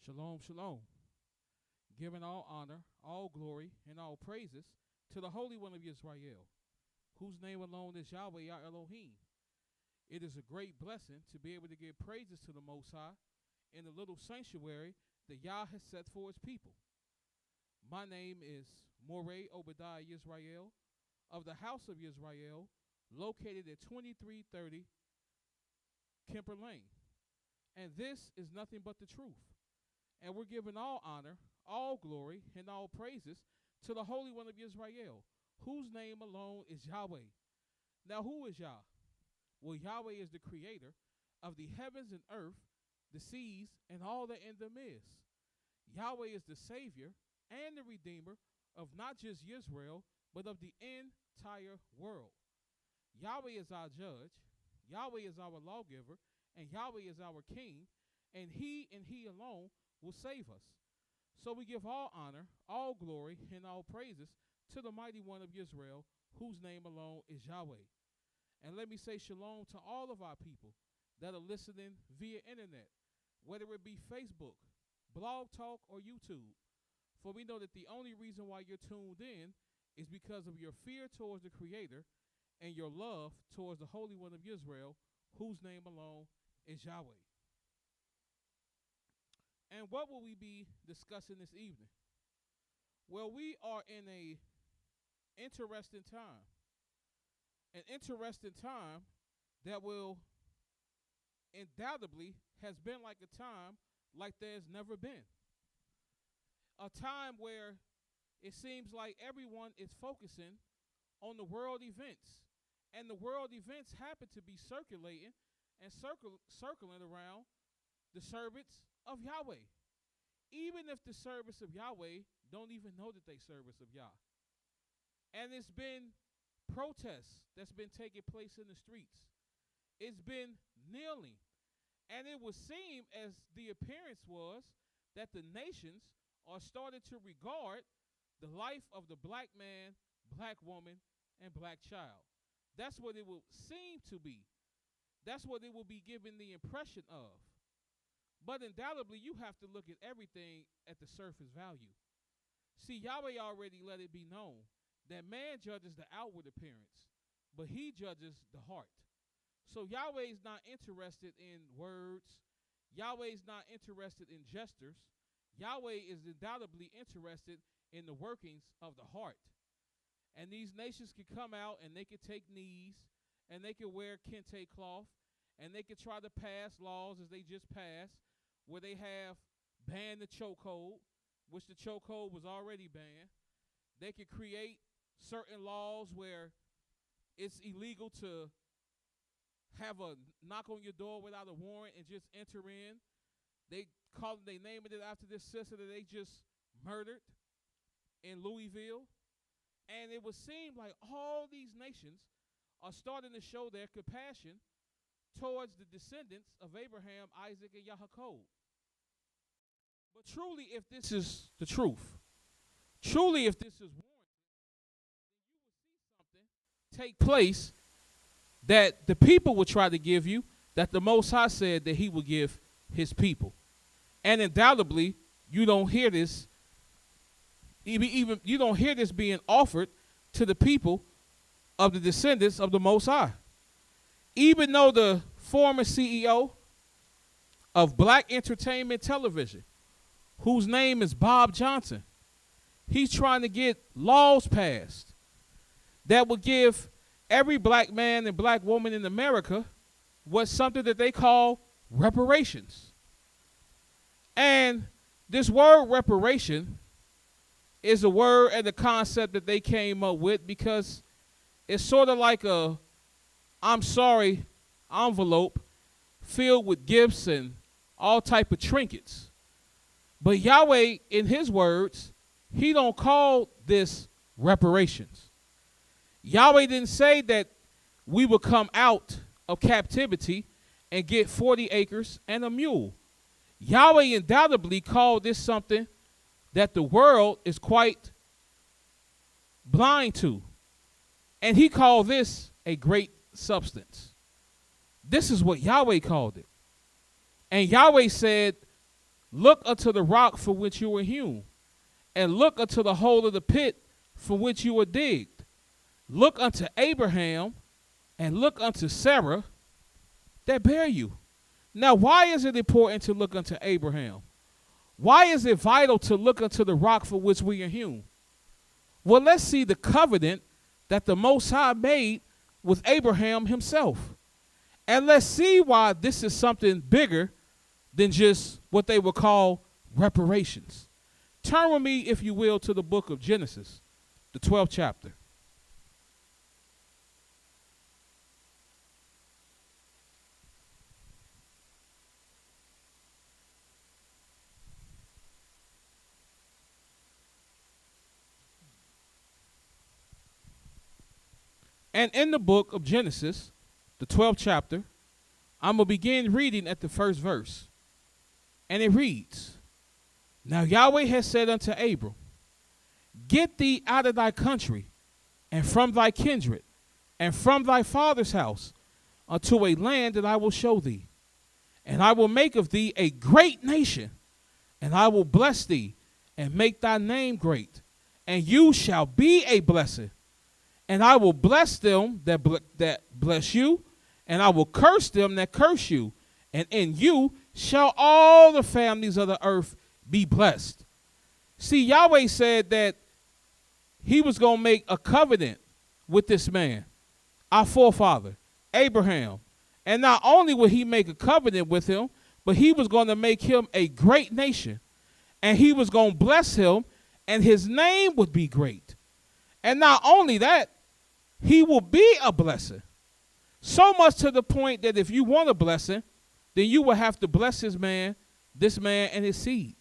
Shalom, shalom. Giving all honor, all glory, and all praises to the Holy One of YIsraEL, whose name alone is Yahweh, Yah Elohim. It is a great blessing to be able to give praises to the Most High in the little sanctuary that Yah has set for his people. My name is Mowreh ObediYAH YIsraEL of the house of YIsraEL, located at 2330 Kemper Lane. And this is nothing but the truth. And we're giving all honor, all glory, and all praises to the Holy One of YIsraEL, whose name alone is Yahweh. Now, who is Yah? Well, Yahweh is the creator of the heavens and earth, the seas, and all that in them is. Yahweh is the Savior and the Redeemer of not just Yisrael, but of the entire world. Yahweh is our judge, Yahweh is our lawgiver, and Yahweh is our king, and he alone will save us. So we give all honor, all glory, and all praises to the mighty one of Yisrael, whose name alone is Yahweh. And let me say shalom to all of our people that are listening via internet, whether it be Facebook, Blog Talk, or YouTube. For we know that the only reason why you're tuned in is because of your fear towards the Creator and your love towards the Holy One of Yisrael, whose name alone is Yahweh. And what will we be discussing this evening? Well, we are in a interesting time. An interesting time that will undoubtedly has been like a time like there's never been. A time where it seems like everyone is focusing on the world events. And the world events happen to be circulating and circling around the servants of Yahweh. Even if the service of Yahweh don't even know that they service of Yah. And it's been protests that's been taking place in the streets. It's been kneeling. And it would seem as the appearance was that the nations are starting to regard the life of the black man, black woman, and black child. That's what it will seem to be. That's what it will be given the impression of. But undoubtedly, you have to look at everything at the surface value. See, Yahweh already let it be known that man judges the outward appearance, but he judges the heart. So Yahweh is not interested in words. Yahweh is not interested in gestures. Yahweh is undoubtedly interested in the workings of the heart. And these nations can come out and they can take knees, and they can wear kente cloth, and they can try to pass laws as they just passed, where they have banned the chokehold, which the chokehold was already banned. They can create certain laws where it's illegal to have a knock on your door without a warrant and just enter in. They named it after this sister that they just murdered in Louisville. And it would seem like all these nations are starting to show their compassion towards the descendants of Abraham, Isaac, and Yaakov. But truly, if this is the truth, truly, if this is warranted, then you will see something take place that the people will try to give you, that the Most High said that he will give his people. And undoubtedly, you don't hear this, even you don't hear this being offered to the people of the descendants of the Most High. Even though the former CEO of Black Entertainment Television, whose name is Bob Johnson, he's trying to get laws passed that would give every black man and black woman in America what's something that they call reparations. And this word reparation is a word and a concept that they came up with because it's sort of like a I'm sorry envelope filled with gifts and all type of trinkets. But Yahweh, in his words, he don't call this reparations. Yahweh didn't say that we would come out of captivity and get 40 acres and a mule. Yahweh undoubtedly called this something that the world is quite blind to. And he called this a great substance. This is what Yahweh called it. And Yahweh said look unto the rock for which you were hewn, and look unto the hole of the pit from which you were digged. Look unto Abraham, and look unto Sarah that bear you. Now, why is it important to look unto Abraham? Why is it vital to look unto the rock for which we are hewn? Well, let's see the covenant that the Most High made with Abraham himself. And let's see why this is something bigger than just what they would call reparations. Turn with me, if you will, to the book of Genesis, the 12th chapter. And in the book of Genesis, the 12th chapter, I'm going to begin reading at the first verse. And it reads, Now Yahweh has said unto Abram, Get thee out of thy country, and from thy kindred, and from thy father's house, unto a land that I will show thee. And I will make of thee a great nation, and I will bless thee, and make thy name great, and you shall be a blessing. And I will bless them that bless you, and I will curse them that curse you. And in you shall all the families of the earth be blessed. See, Yahweh said that he was going to make a covenant with this man, our forefather, Abraham. And not only would he make a covenant with him, but he was going to make him a great nation. And he was going to bless him, and his name would be great. And not only that, he will be a blessing. So much to the point that if you want a blessing, then you will have to bless this man and his seed.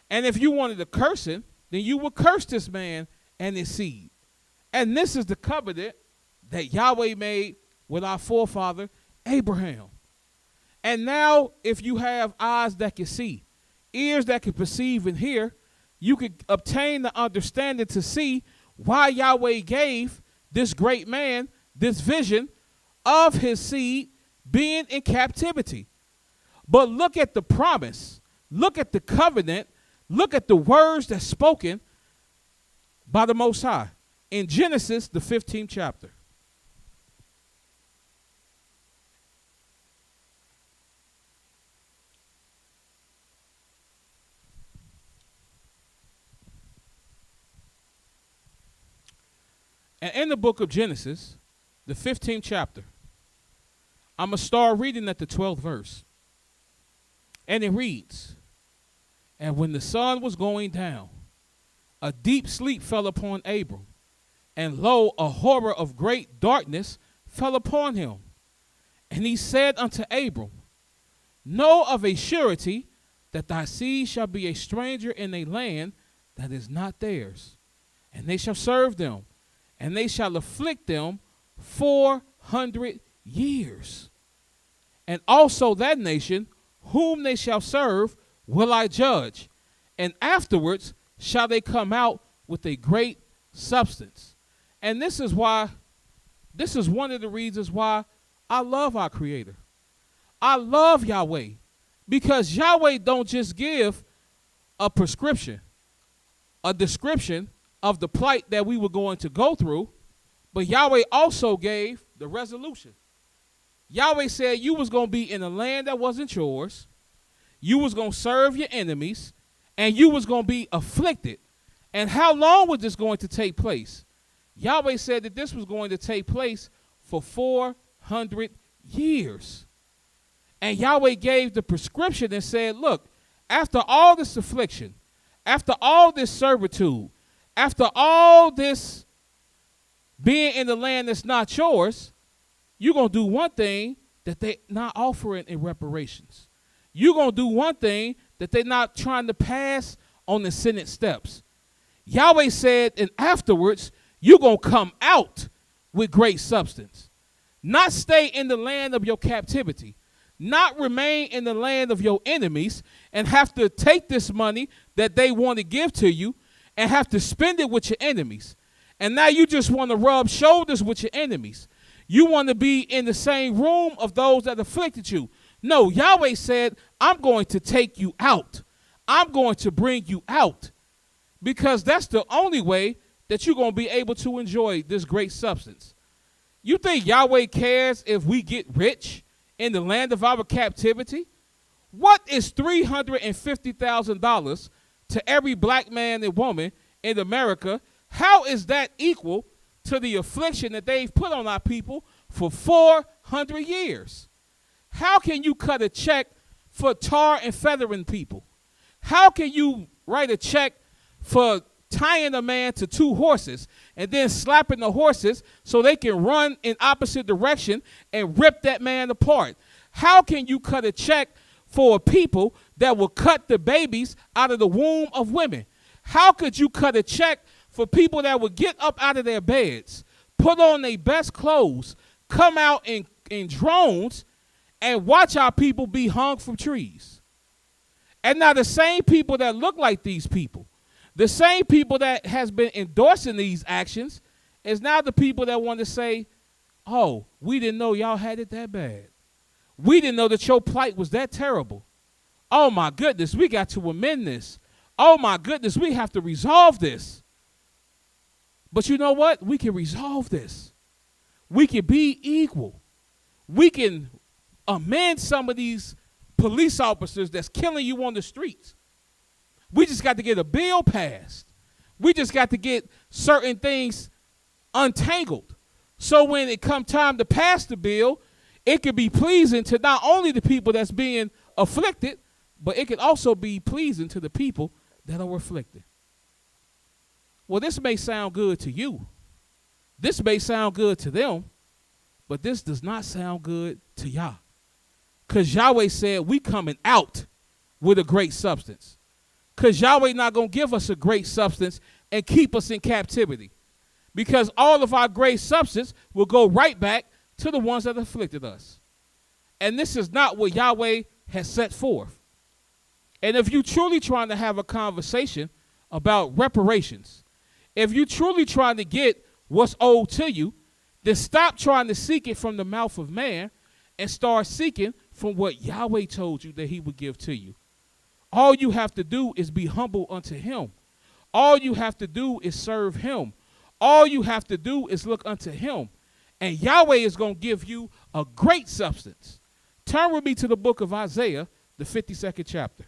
And if you wanted to curse him, then you will curse this man and his seed. And this is the covenant that Yahweh made with our forefather Abraham. And now, if you have eyes that can see, ears that can perceive and hear, you can obtain the understanding to see why Yahweh gave this great man this vision of his seed being in captivity. But look at the promise, look at the covenant, look at the words that's spoken by the Most High in Genesis, the 15th chapter. And in the book of Genesis, the 15th chapter, I'm going to start reading at the 12th verse. And it reads, And when the sun was going down, a deep sleep fell upon Abram, and lo, a horror of great darkness fell upon him. And he said unto Abram, Know of a surety that thy seed shall be a stranger in a land that is not theirs, and they shall serve them, and they shall afflict them 400 years. And also that nation whom they shall serve will I judge, and afterwards shall they come out with a great substance. And this is one of the reasons why I love our Creator. I love Yahweh, because Yahweh don't just give a prescription, a description of the plight that we were going to go through, but Yahweh also gave the resolution. Yahweh said you was going to be in a land that wasn't yours, you was going to serve your enemies, and you was going to be afflicted. And how long was this going to take place? Yahweh said that this was going to take place for 400 years. And Yahweh gave the prescription and said, look, after all this affliction, after all this servitude, after all this being in the land that's not yours, you're going to do one thing that they're not offering in reparations. You're going to do one thing that they're not trying to pass on the Senate steps. Yahweh said, and afterwards, you're going to come out with great substance. Not stay in the land of your captivity. Not remain in the land of your enemies and have to take this money that they want to give to you and have to spend it with your enemies. And now you just want to rub shoulders with your enemies. You want to be in the same room of those that afflicted you. No, Yahweh said, I'm going to take you out. I'm going to bring you out, because that's the only way that you're going to be able to enjoy this great substance. You think Yahweh cares if we get rich in the land of our captivity? What is $350,000 to every black man and woman in America? How is that equal to the affliction that they've put on our people for 400 years? How can you cut a check for tar and feathering people? How can you write a check for tying a man to 2 horses and then slapping the horses so they can run in opposite direction and rip that man apart? How can you cut a check for a people that will cut the babies out of the womb of women? How could you cut a check for people that will get up out of their beds, put on their best clothes, come out in drones, and watch our people be hung from trees? And now the same people that look like these people, the same people that has been endorsing these actions, is now the people that want to say, oh, we didn't know y'all had it that bad. We didn't know that your plight was that terrible. Oh, my goodness, we got to amend this. Oh, my goodness, we have to resolve this. But you know what? We can resolve this. We can be equal. We can amend some of these police officers that's killing you on the streets. We just got to get a bill passed. We just got to get certain things untangled. So when it come time to pass the bill, it can be pleasing to not only the people that's being afflicted, but it can also be pleasing to the people that are afflicted. Well, this may sound good to you. This may sound good to them, but this does not sound good to Yah. Because Yahweh said we coming out with a great substance. Because Yahweh not going to give us a great substance and keep us in captivity. Because all of our great substance will go right back to the ones that afflicted us. And this is not what Yahweh has set forth. And if you're truly trying to have a conversation about reparations, if you're truly trying to get what's owed to you, then stop trying to seek it from the mouth of man and start seeking from what Yahweh told you that he would give to you. All you have to do is be humble unto him. All you have to do is serve him. All you have to do is look unto him. And Yahweh is going to give you a great substance. Turn with me to the book of Isaiah, the 52nd chapter.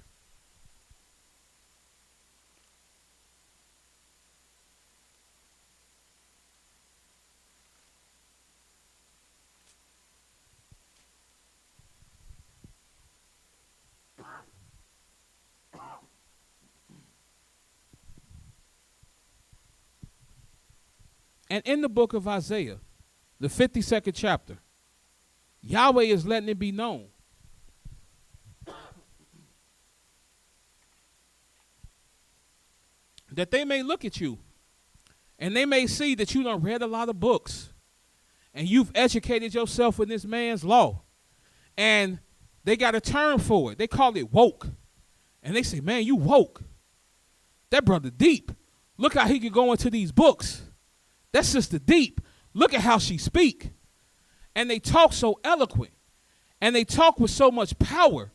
And in the book of Isaiah, the 52nd chapter, Yahweh is letting it be known that they may look at you and they may see that you done read a lot of books and you've educated yourself in this man's law. And they got a term for it. They call it woke. And they say, man, you woke. That brother deep. Look how he can go into these books. That sister deep. Look at how she speak. And they talk so eloquent. And they talk with so much power.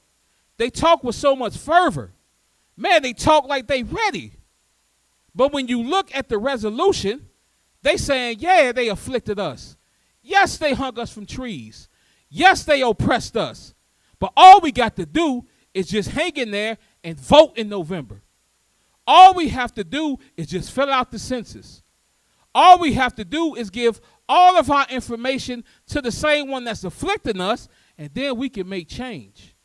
They talk with so much fervor. Man, they talk like they ready. But when you look at the resolution, they saying, yeah, they afflicted us. Yes, they hung us from trees. Yes, they oppressed us. But all we got to do is just hang in there and vote in November. All we have to do is just fill out the census. All we have to do is give all of our information to the same one that's afflicting us, and then we can make change.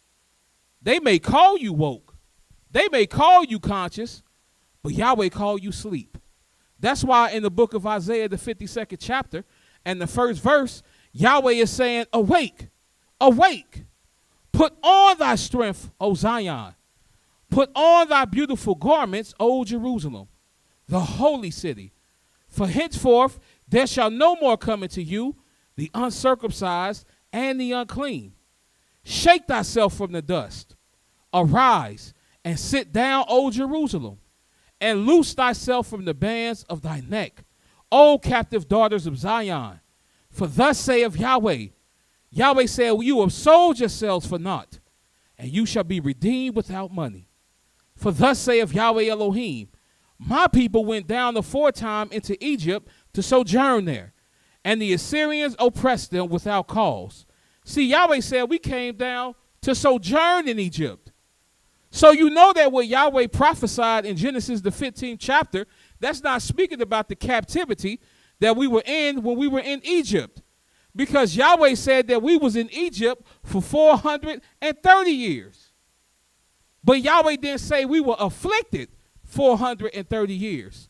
They may call you woke. They may call you conscious, but Yahweh call you sleep. That's why in the book of Isaiah, the 52nd chapter, and the first verse, Yahweh is saying, awake, awake. Put on thy strength, O Zion. Put on thy beautiful garments, O Jerusalem, the holy city. For henceforth there shall no more come into you the uncircumcised and the unclean. Shake thyself from the dust. Arise and sit down, O Jerusalem, and loose thyself from the bands of thy neck, O captive daughters of Zion. For thus saith Yahweh. Yahweh said, you have sold yourselves for naught, and you shall be redeemed without money. For thus saith Yahweh Elohim, my people went down aforetime into Egypt to sojourn there, and the Assyrians oppressed them without cause. See, Yahweh said we came down to sojourn in Egypt. So you know that what Yahweh prophesied in Genesis, the 15th chapter, that's not speaking about the captivity that we were in when we were in Egypt. Because Yahweh said that we was in Egypt for 430 years. But Yahweh didn't say we were afflicted 430 years.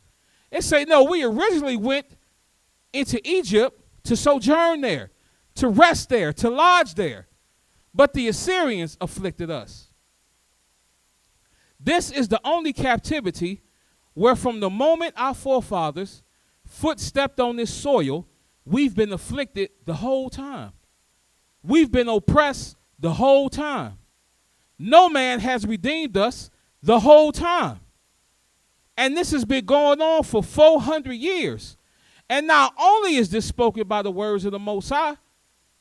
It said, no, we originally went into Egypt to sojourn there, to rest there, to lodge there. But the Assyrians afflicted us. This is the only captivity where from the moment our forefathers' foot stepped on this soil, we've been afflicted the whole time. We've been oppressed the whole time. No man has redeemed us the whole time. And this has been going on for 400 years. And not only is this spoken by the words of the Most High,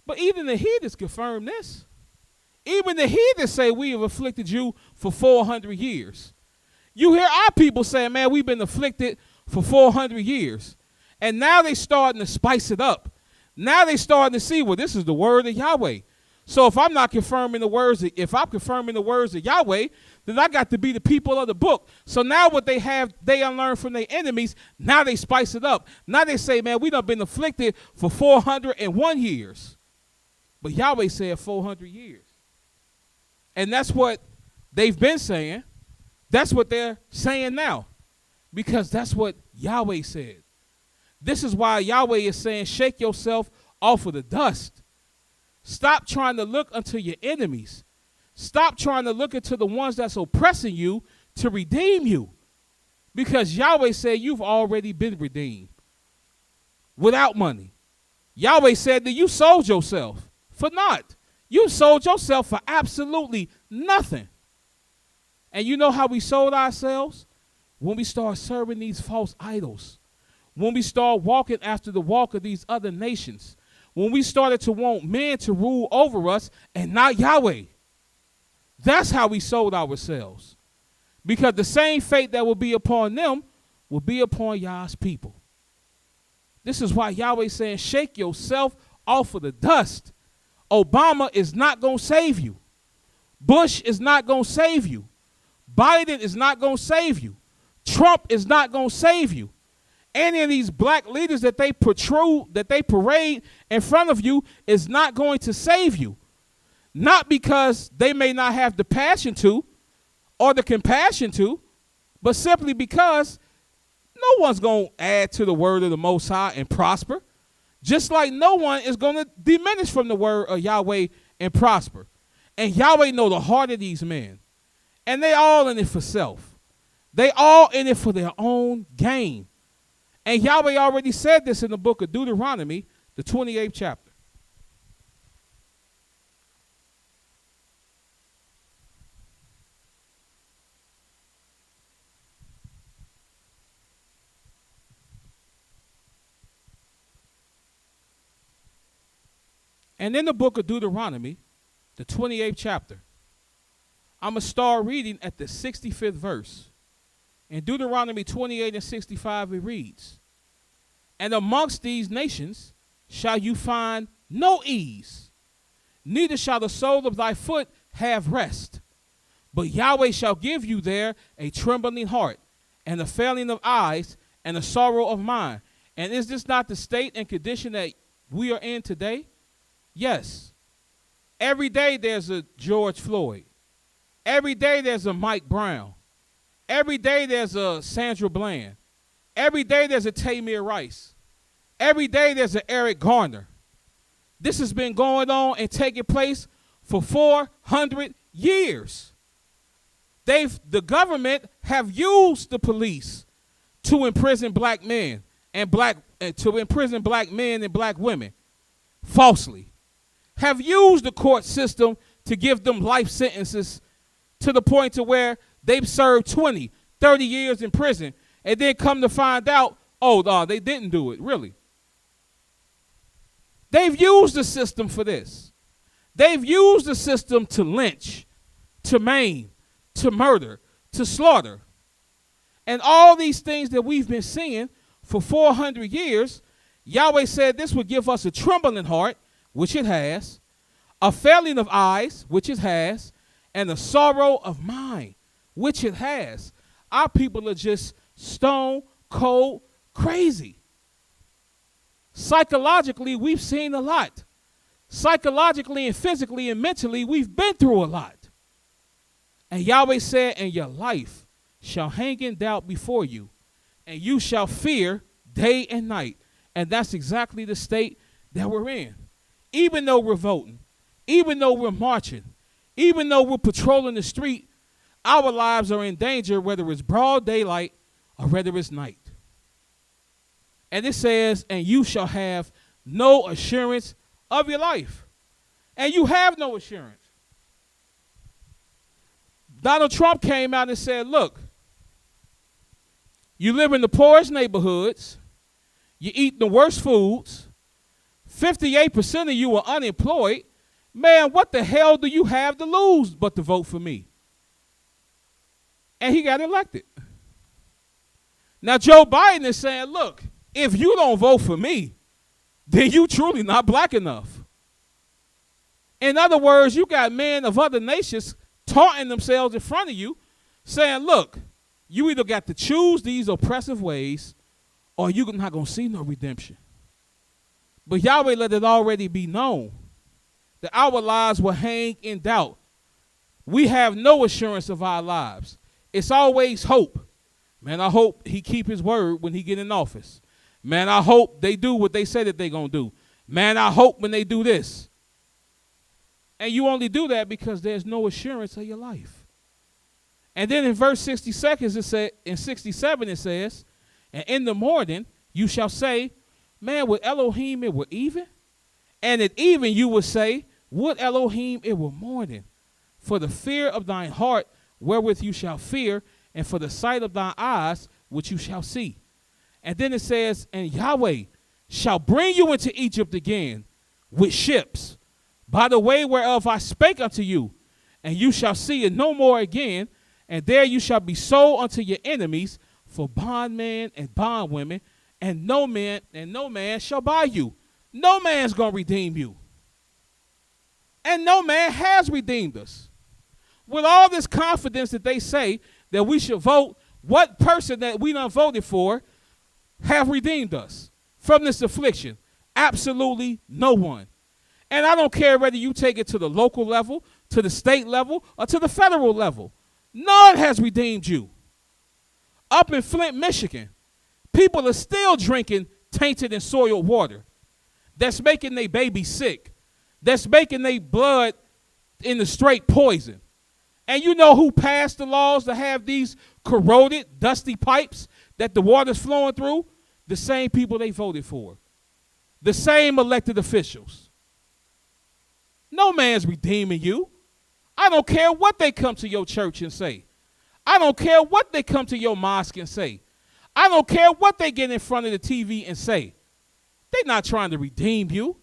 but even the heathens confirm this. Even the heathens say we have afflicted you for 400 years. You hear our people saying, man, we've been afflicted for 400 years. And now they starting to spice it up. Now they starting to see, well, this is the word of Yahweh. So if I'm not confirming the words, if I'm confirming the words of Yahweh, then I got to be the people of the book. So now what they have, they unlearned from their enemies. Now they spice it up. Now they say, man, we done been afflicted for 401 years. But Yahweh said 400 years. And that's what they've been saying. That's what they're saying now. Because that's what Yahweh said. This is why Yahweh is saying, shake yourself off of the dust. Stop trying to look unto your enemies. Stop trying to look into the ones that's oppressing you to redeem you. Because Yahweh said you've already been redeemed without money. Yahweh said that you sold yourself for naught. You sold yourself for absolutely nothing. And you know how we sold ourselves? When we start serving these false idols. When we start walking after the walk of these other nations. When we started to want men to rule over us and not Yahweh. That's how we sold ourselves. Because the same fate that will be upon them will be upon Yah's people. This is why Yahweh is saying, shake yourself off of the dust. Obama is not going to save you. Bush is not going to save you. Biden is not going to save you. Trump is not going to save you. Any of these black leaders that they protrude, that they parade in front of you is not going to save you. Not because they may not have the passion to or the compassion to, but simply because no one's going to add to the word of the Most High and prosper. Just like no one is going to diminish from the word of Yahweh and prosper. And Yahweh know the heart of these men. And they all in it for self. They all in it for their own gain. And Yahweh already said this in the book of Deuteronomy, the 28th chapter. And in the book of Deuteronomy, the 28th chapter, I'm going to start reading at the 65th verse. In Deuteronomy 28 and 65, it reads, and amongst these nations shall you find no ease, neither shall the sole of thy foot have rest. But Yahweh shall give you there a trembling heart, and a failing of eyes, and a sorrow of mind. And is this not the state and condition that we are in today? Yes. Every day there's a George Floyd. Every day there's a Mike Brown. Every day there's a Sandra Bland. Every day there's a Tamir Rice. Every day there's an Eric Garner. This has been going on and taking place for 400 years. The government have used the police to imprison black men and black women falsely. Have used the court system to give them life sentences to the point to where they've served 20, 30 years in prison, and then come to find out, oh, no, they didn't do it, really. They've used the system for this. They've used the system to lynch, to maim, to murder, to slaughter. And all these things that we've been seeing for 400 years, Yahweh said this would give us a trembling heart, which it has, a failing of eyes, which it has, and a sorrow of mind, which it has. Our people are just stone cold crazy. Psychologically, we've seen a lot. Psychologically and physically and mentally, we've been through a lot. And Yahweh said, and your life shall hang in doubt before you, and you shall fear day and night. And that's exactly the state that we're in. Even though we're voting, even though we're marching, even though we're patrolling the street, our lives are in danger, whether it's broad daylight or whether it's night. And it says, and you shall have no assurance of your life. And you have no assurance. Donald Trump came out and said, look, you live in the poorest neighborhoods, you eat the worst foods, 58% of you are unemployed. Man, what the hell do you have to lose but to vote for me? And he got elected. Now Joe Biden is saying, look, if you don't vote for me, then you truly not black enough. In other words, you got men of other nations taunting themselves in front of you, saying, look, you either got to choose these oppressive ways or you're not going to see no redemption. But Yahweh let it already be known that our lives will hang in doubt. We have no assurance of our lives. It's always hope. Man, I hope he keep his word when he get in office. Man, I hope they do what they said that they're going to do. Man, I hope when they do this. And you only do that because there's no assurance of your life. And then in verse 67 it says, and in the morning you shall say, man, with Elohim it were even. And at even you will say, would Elohim it were morning. For the fear of thine heart wherewith you shall fear, and for the sight of thine eyes which you shall see. And then it says, and Yahweh shall bring you into Egypt again with ships, by the way whereof I spake unto you, and you shall see it no more again, and there you shall be sold unto your enemies for bondmen and bondwomen, and no man shall buy you. No man's going to redeem you. And no man has redeemed us. With all this confidence that they say that we should vote, what person that we done voted for have redeemed us from this affliction? Absolutely no one. And I don't care whether you take it to the local level, to the state level, or to the federal level. None has redeemed you. Up in Flint, Michigan, people are still drinking tainted and soiled water. That's making their baby sick. That's making their blood in the straight poison. And you know who passed the laws to have these corroded, dusty pipes that the water's flowing through? The same people they voted for. The same elected officials. No man's redeeming you. I don't care what they come to your church and say. I don't care what they come to your mosque and say. I don't care what they get in front of the TV and say. They're not trying to redeem you,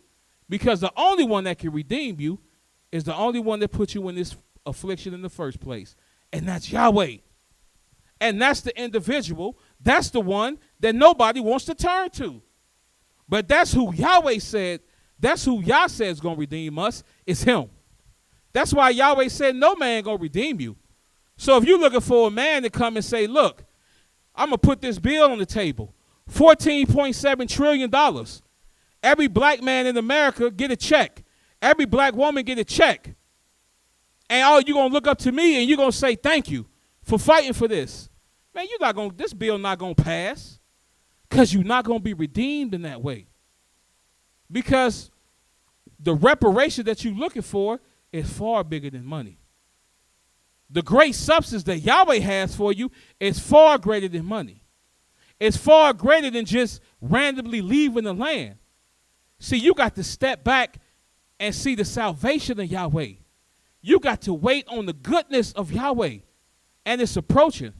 because the only one that can redeem you is the only one that put you in this affliction in the first place, and that's Yahweh. And that's the individual. That's the one that nobody wants to turn to. But that's who Yahweh said, that's who Yah said is going to redeem us, is him. That's why Yahweh said no man going to redeem you. So if you're looking for a man to come and say, look, I'm going to put this bill on the table, $14.7 trillion. Every black man in America get a check. Every black woman get a check. And you're going to look up to me and you're going to say thank you for fighting for this. Man, this bill not going to pass, because you're not going to be redeemed in that way. Because the reparation that you're looking for is far bigger than money. The great substance that Yahweh has for you is far greater than money. It's far greater than just randomly leaving the land. See, you got to step back and see the salvation of Yahweh. You got to wait on the goodness of Yahweh, and it's approaching.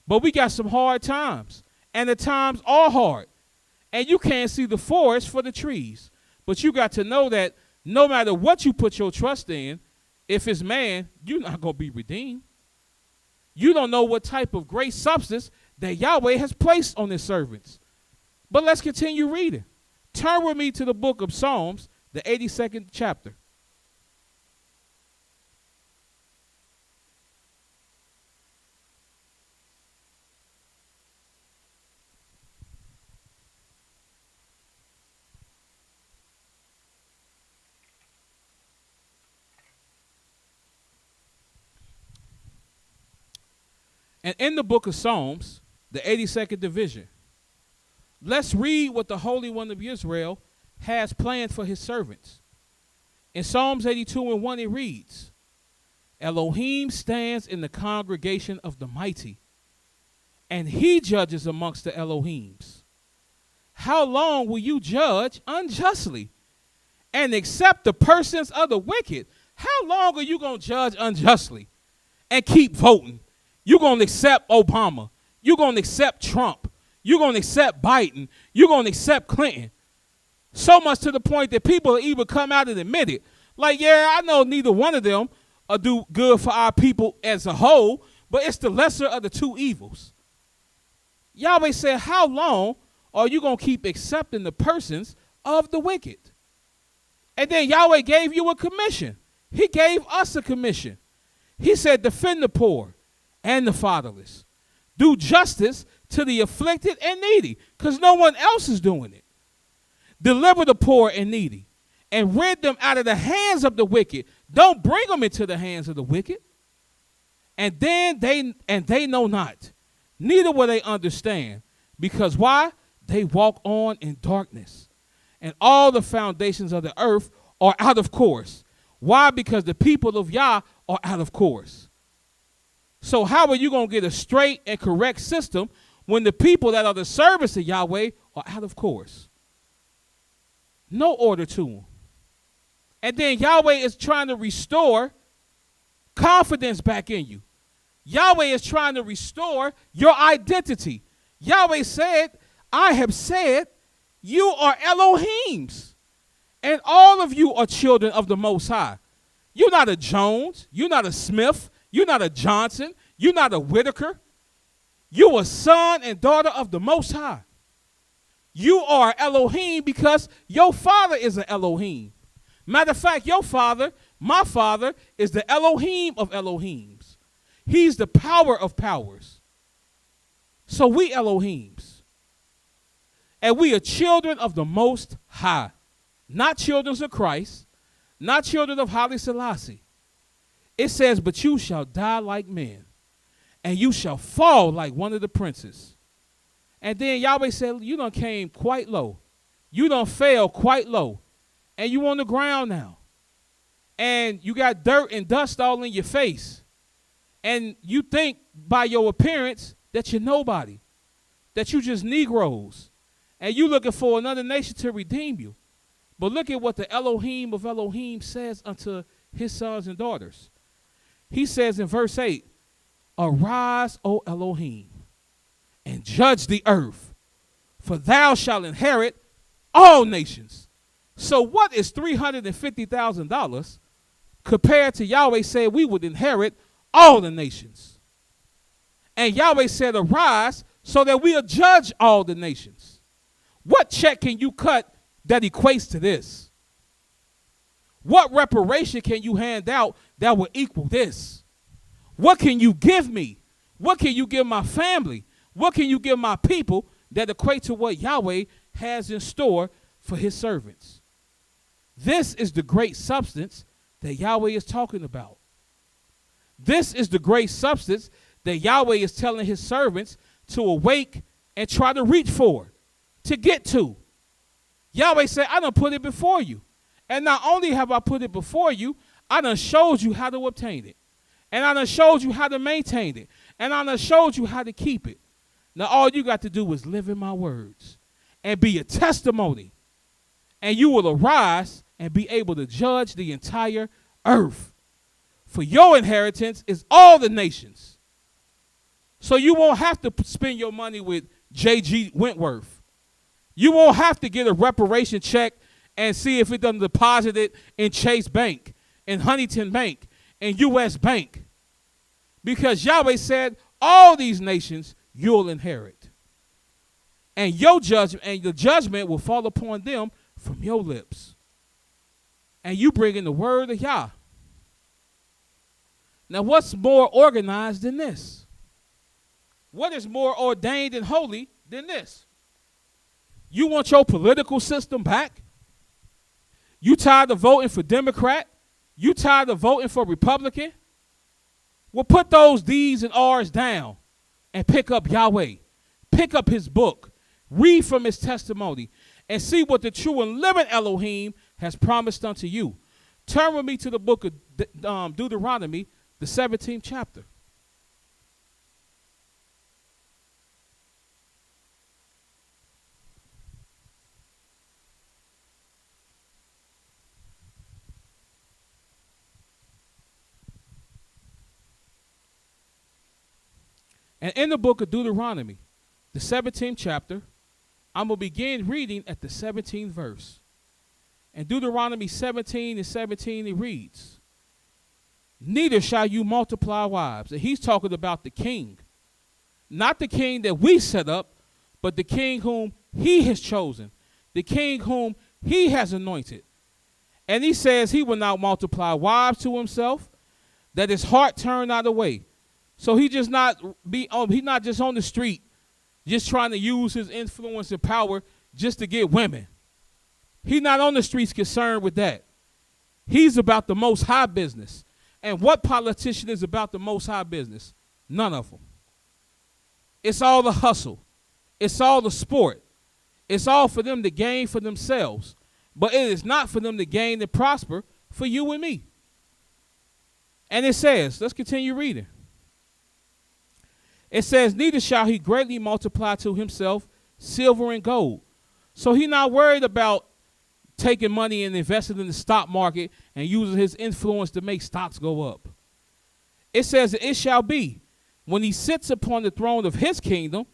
But we got some hard times, and the times are hard, and you can't see the forest for the trees. But you got to know that no matter what you put your trust in, if it's man, you're not going to be redeemed. You don't know what type of great substance that Yahweh has placed on his servants. But let's continue reading. Turn with me to the book of Psalms, the 82nd chapter. And in the book of Psalms, the 82nd division, let's read what the Holy One of Israel has planned for his servants. In Psalms 82:1 it reads, Elohim stands in the congregation of the mighty, and he judges amongst the Elohims. How long will you judge unjustly and accept the persons of the wicked? How long are you going to judge unjustly and keep voting? You're going to accept Obama. You're going to accept Trump. You're going to accept Biden. You're going to accept Clinton. So much to the point that people even come out and admit it. Like, yeah, I know neither one of them will do good for our people as a whole, but it's the lesser of the two evils. Yahweh said, how long are you going to keep accepting the persons of the wicked? And then Yahweh gave you a commission. He gave us a commission. He said, defend the poor and the fatherless. Do justice to the afflicted and needy, because no one else is doing it. Deliver the poor and needy, and rid them out of the hands of the wicked. Don't bring them into the hands of the wicked. And then they know not, neither will they understand. Because why? They walk on in darkness, and all the foundations of the earth are out of course. Why? Because the people of Yah are out of course. So how are you going to get a straight and correct system when the people that are the service of Yahweh are out of course? No order to them. And then Yahweh is trying to restore confidence back in you. Yahweh is trying to restore your identity. Yahweh said, I have said, you are Elohims, and all of you are children of the Most High. You're not a Jones. You're not a Smith. You're not a Johnson. You're not a Whitaker. You're a son and daughter of the Most High. You are Elohim because your father is an Elohim. Matter of fact, your father, my father, is the Elohim of Elohims. He's the power of powers. So we Elohims. And we are children of the Most High. Not children of Christ. Not children of Haile Selassie. It says, but you shall die like men, and you shall fall like one of the princes. And then Yahweh said, you done came quite low. You done fell quite low. And you on the ground now. And you got dirt and dust all in your face. And you think by your appearance that you're nobody. That you just Negroes. And you looking for another nation to redeem you. But look at what the Elohim of Elohim says unto his sons and daughters. He says in verse 8, arise, O Elohim, and judge the earth, for thou shalt inherit all nations. So what is $350,000 compared to Yahweh said we would inherit all the nations? And Yahweh said, arise, so that we'll judge all the nations. What check can you cut that equates to this? What reparation can you hand out that will equal this? What can you give me? What can you give my family? What can you give my people that equate to what Yahweh has in store for his servants? This is the great substance that Yahweh is talking about. This is the great substance that Yahweh is telling his servants to awake and try to reach for, to get to. Yahweh said, I done put it before you. And not only have I put it before you, I done showed you how to obtain it. And I done showed you how to maintain it. And I done showed you how to keep it. Now all you got to do is live in my words and be a testimony. And you will arise and be able to judge the entire earth. For your inheritance is all the nations. So you won't have to spend your money with J.G. Wentworth. You won't have to get a reparation check and see if it done deposited in Chase Bank, in Huntington Bank, in U.S. Bank. Because Yahweh said, all these nations you'll inherit. And your judgment and the judgment will fall upon them from your lips. And you bring in the word of Yah. Now, what's more organized than this? What is more ordained and holy than this? You want your political system back? You tired of voting for Democrat? You tired of voting for Republican? Well, put those D's and R's down and pick up Yahweh. Pick up his book. Read from his testimony and see what the true and living Elohim has promised unto you. Turn with me to the book of Deuteronomy, the 17th chapter. And in the book of Deuteronomy, the 17th chapter, I'm going to begin reading at the 17th verse. In Deuteronomy 17:17, it reads, neither shall you multiply wives. And he's talking about the king. Not the king that we set up, but the king whom he has chosen. The king whom he has anointed. And he says he will not multiply wives to himself, that his heart turn not away. So he's not just on the street, just trying to use his influence and power just to get women. He's not on the streets concerned with that. He's about the most high business. And what politician is about the most high business? None of them. It's all the hustle. It's all the sport. It's all for them to gain for themselves. But it is not for them to gain and prosper for you and me. And it says, let's continue reading. It says, neither shall he greatly multiply to himself silver and gold. So he's not worried about taking money and investing in the stock market and using his influence to make stocks go up. It says, it shall be, when he sits upon the throne of his kingdom,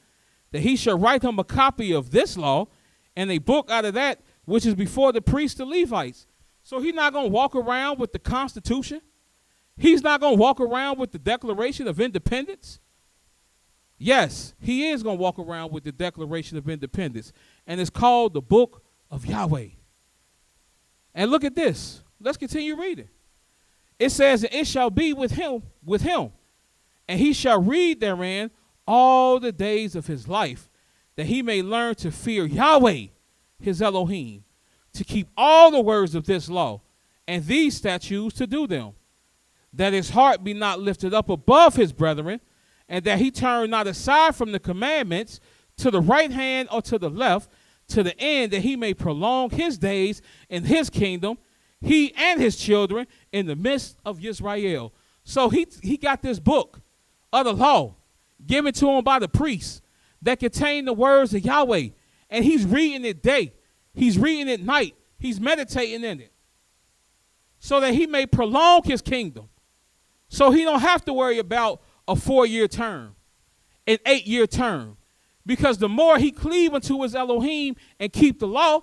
that he shall write him a copy of this law and a book out of that which is before the priests, the Levites. So he's not going to walk around with the Constitution. He's not going to walk around with the Declaration of Independence. Yes, he is going to walk around with the Declaration of Independence. And it's called the Book of Yahweh. And look at this. Let's continue reading. It says, it shall be with him, and he shall read therein all the days of his life, that he may learn to fear Yahweh, his Elohim, to keep all the words of this law, and these statutes to do them, that his heart be not lifted up above his brethren, and that he turn not aside from the commandments to the right hand or to the left, to the end that he may prolong his days in his kingdom, he and his children in the midst of YIsraEL. So he got this book of the law given to him by the priests that contain the words of Yahweh. And he's reading it day. He's reading it night. He's meditating in it. So that he may prolong his kingdom. So he don't have to worry about a 4-year term, an 8-year term. Because the more he cleave unto his Elohim and keep the law,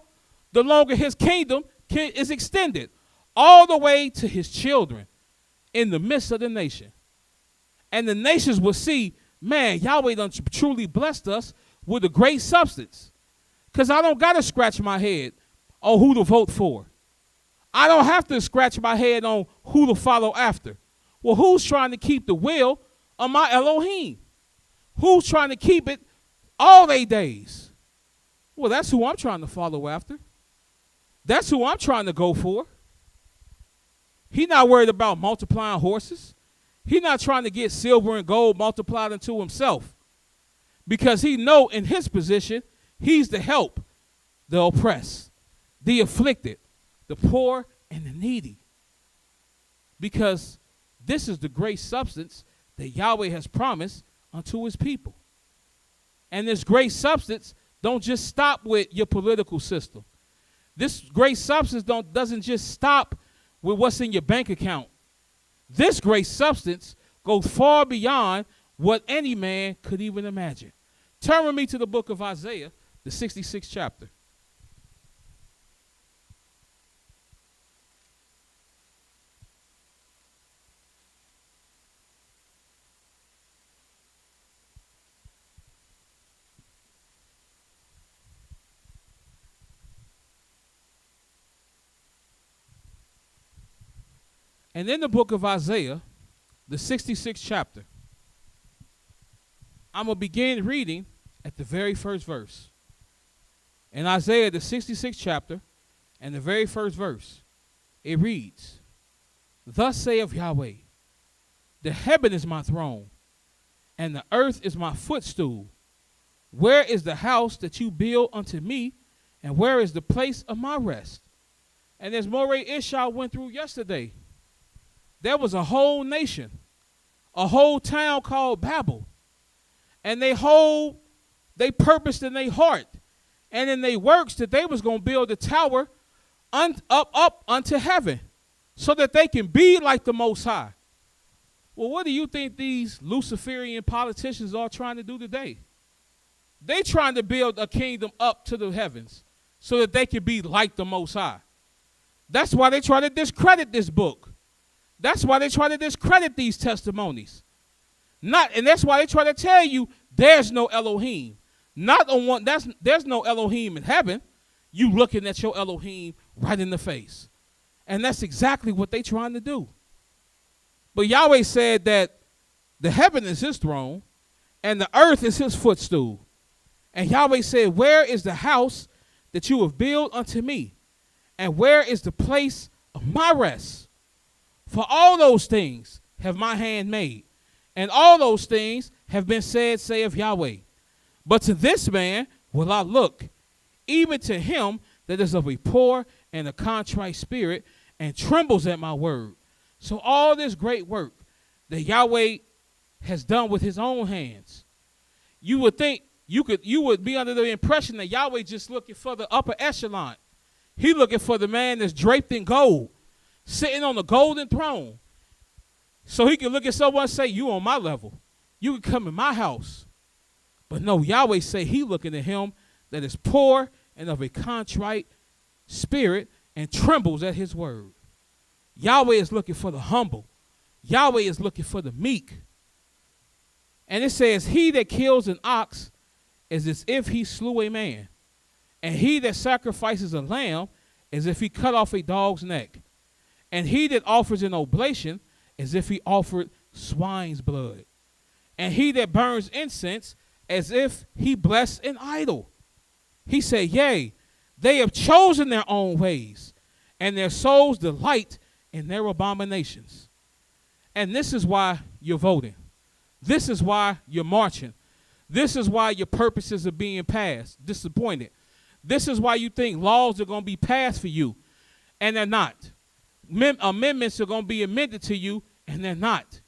the longer his kingdom is extended all the way to his children in the midst of the nation. And the nations will see, man, Yahweh done truly blessed us with a great substance. Because I don't got to scratch my head on who to vote for. I don't have to scratch my head on who to follow after. Well, who's trying to keep the will of my Elohim? Who's trying to keep it all their days? Well, that's who I'm trying to follow after. That's who I'm trying to go for. He's not worried about multiplying horses. He's not trying to get silver and gold multiplied into himself. Because he know in his position, he's the help, the oppressed, the afflicted, the poor, and the needy. Because this is the great substance that Yahweh has promised unto his people. And this great substance don't just stop with your political system. This great substance doesn't just stop with what's in your bank account. This great substance goes far beyond what any man could even imagine. Turn with me to the book of Isaiah, the 66th chapter. And in the book of Isaiah, the 66th chapter, I'm going to begin reading at the very first verse. In Isaiah, the 66th chapter, and the very first verse, it reads, "Thus saith Yahweh, the heaven is my throne, and the earth is my footstool. Where is the house that you build unto me, and where is the place of my rest?" And as Mowreh IshYAH went through yesterday, there was a whole nation, a whole town called Babel. And they purposed in their heart and in their works that they was going to build a tower up unto heaven so that they can be like the Most High. Well, what do you think these Luciferian politicians are trying to do today? They trying to build a kingdom up to the heavens so that they can be like the Most High. That's why they try to discredit this book. That's why they try to discredit these testimonies. And that's why they try to tell you there's no Elohim. There's no Elohim in heaven. You looking at your Elohim right in the face. And that's exactly what they trying to do. But Yahweh said that the heaven is his throne and the earth is his footstool. And Yahweh said, "Where is the house that you have built unto me? And where is the place of my rest? For all those things have my hand made, and all those things have been said, saith Yahweh. But to this man will I look, even to him that is of a poor and a contrite spirit, and trembles at my word." So all this great work that Yahweh has done with his own hands, you would think you would be under the impression that Yahweh just looking for the upper echelon. He looking for the man that's draped in gold, sitting on the golden throne, so he can look at someone and say, "You on my level. You can come in my house." But no, Yahweh say he looking at him that is poor and of a contrite spirit and trembles at his word. Yahweh is looking for the humble. Yahweh is looking for the meek. And it says, "He that kills an ox is as if he slew a man, and he that sacrifices a lamb as if he cut off a dog's neck, and he that offers an oblation as if he offered swine's blood, and he that burns incense as if he blessed an idol." He said, "Yea, they have chosen their own ways, and their souls delight in their abominations." And this is why you're voting. This is why you're marching. This is why your purposes are being passed, disappointed. This is why you think laws are going to be passed for you, and they're not. Amendments are going to be amended to you, and they're not.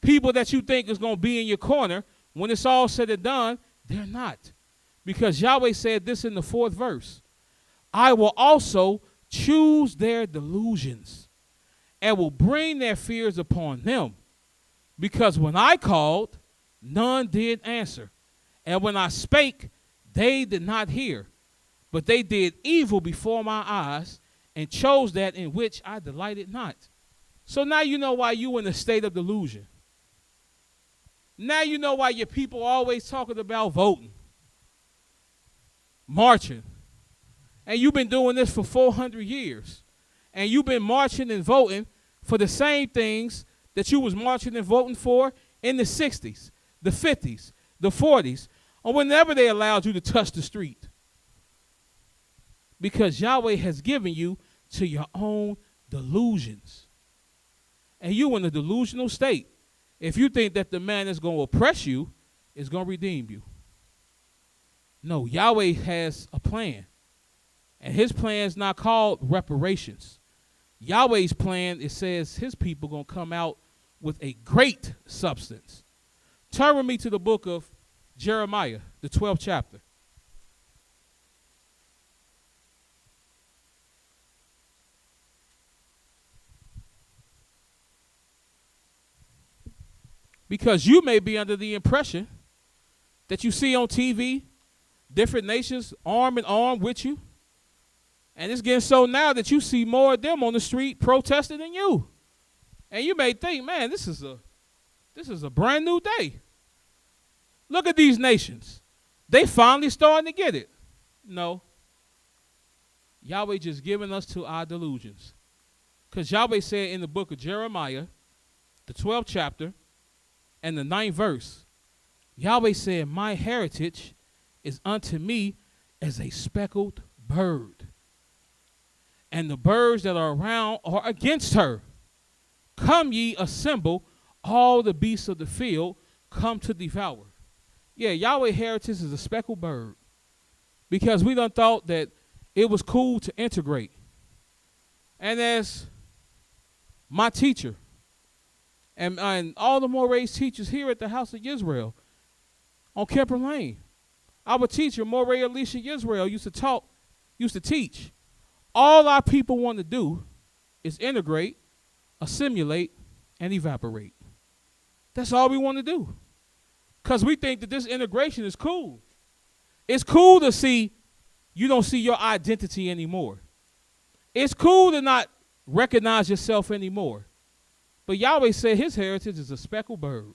People that you think is going to be in your corner, when it's all said and done, they're not. Because Yahweh said this in the 4th verse, "I will also choose their delusions and will bring their fears upon them. Because when I called, none did answer. And when I spake, they did not hear. But they did evil before my eyes and chose that in which I delighted not." So now you know why you in a state of delusion. Now you know why your people are always talking about voting, marching. And you've been doing this for 400 years. And you've been marching and voting for the same things that you was marching and voting for in the 60s, the 50s, the 40s, or whenever they allowed you to touch the street. Because Yahweh has given you to your own delusions. And you in a delusional state if you think that the man that's going to oppress you is going to redeem you. No, Yahweh has a plan. And his plan is not called reparations. Yahweh's plan, it says his people going to come out with a great substance. Turn with me to the book of Jeremiah, the 12th chapter. Because you may be under the impression that you see on TV, different nations arm in arm with you. And it's getting so now that you see more of them on the street protesting than you. And you may think, man, this is a brand new day. Look at these nations. They finally starting to get it. No. Yahweh just giving us to our delusions. Because Yahweh said in the book of Jeremiah, the 12th chapter, and the 9th verse, Yahweh said, my heritage is unto me as a speckled bird. And the birds that are around are against her. Come ye, assemble, all the beasts of the field, come to devour. Yeah, Yahweh heritage is a speckled bird. Because we done thought that it was cool to integrate. And as my teacher, and all the Moreh teachers here at the House of Yisrael on Kemper Lane, our teacher, Mowreh IshYAH, used to teach. All our people want to do is integrate, assimilate, and evaporate. That's all we want to do. Because we think that this integration is cool. It's cool to see you don't see your identity anymore. It's cool to not recognize yourself anymore. But Yahweh said his heritage is a speckled bird.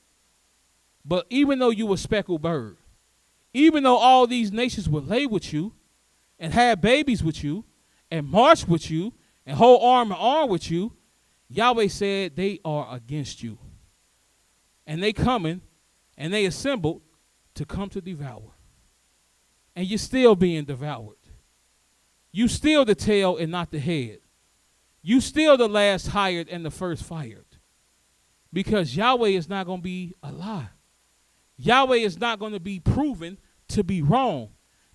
But even though you a speckled bird, even though all these nations would lay with you and have babies with you and march with you and hold arm in arm with you, Yahweh said they are against you. And they coming and they assembled to come to devour. And you're still being devoured. You still the tail and not the head. You still the last hired and the first fired. Because Yahweh is not going to be a lie. Yahweh is not going to be proven to be wrong.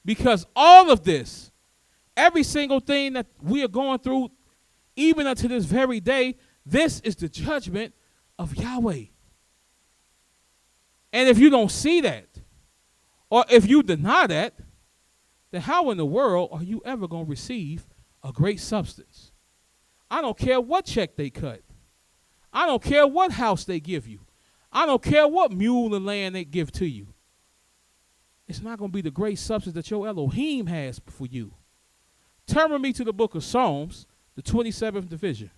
Because all of this, every single thing that we are going through, even unto this very day, this is the judgment of Yahweh. And if you don't see that, or if you deny that, then how in the world are you ever going to receive a great substance? I don't care what check they cut. I don't care what house they give you. I don't care what mule and land they give to you. It's not going to be the great substance that your Elohim has for you. Turn with me to the book of Psalms, the 27th division.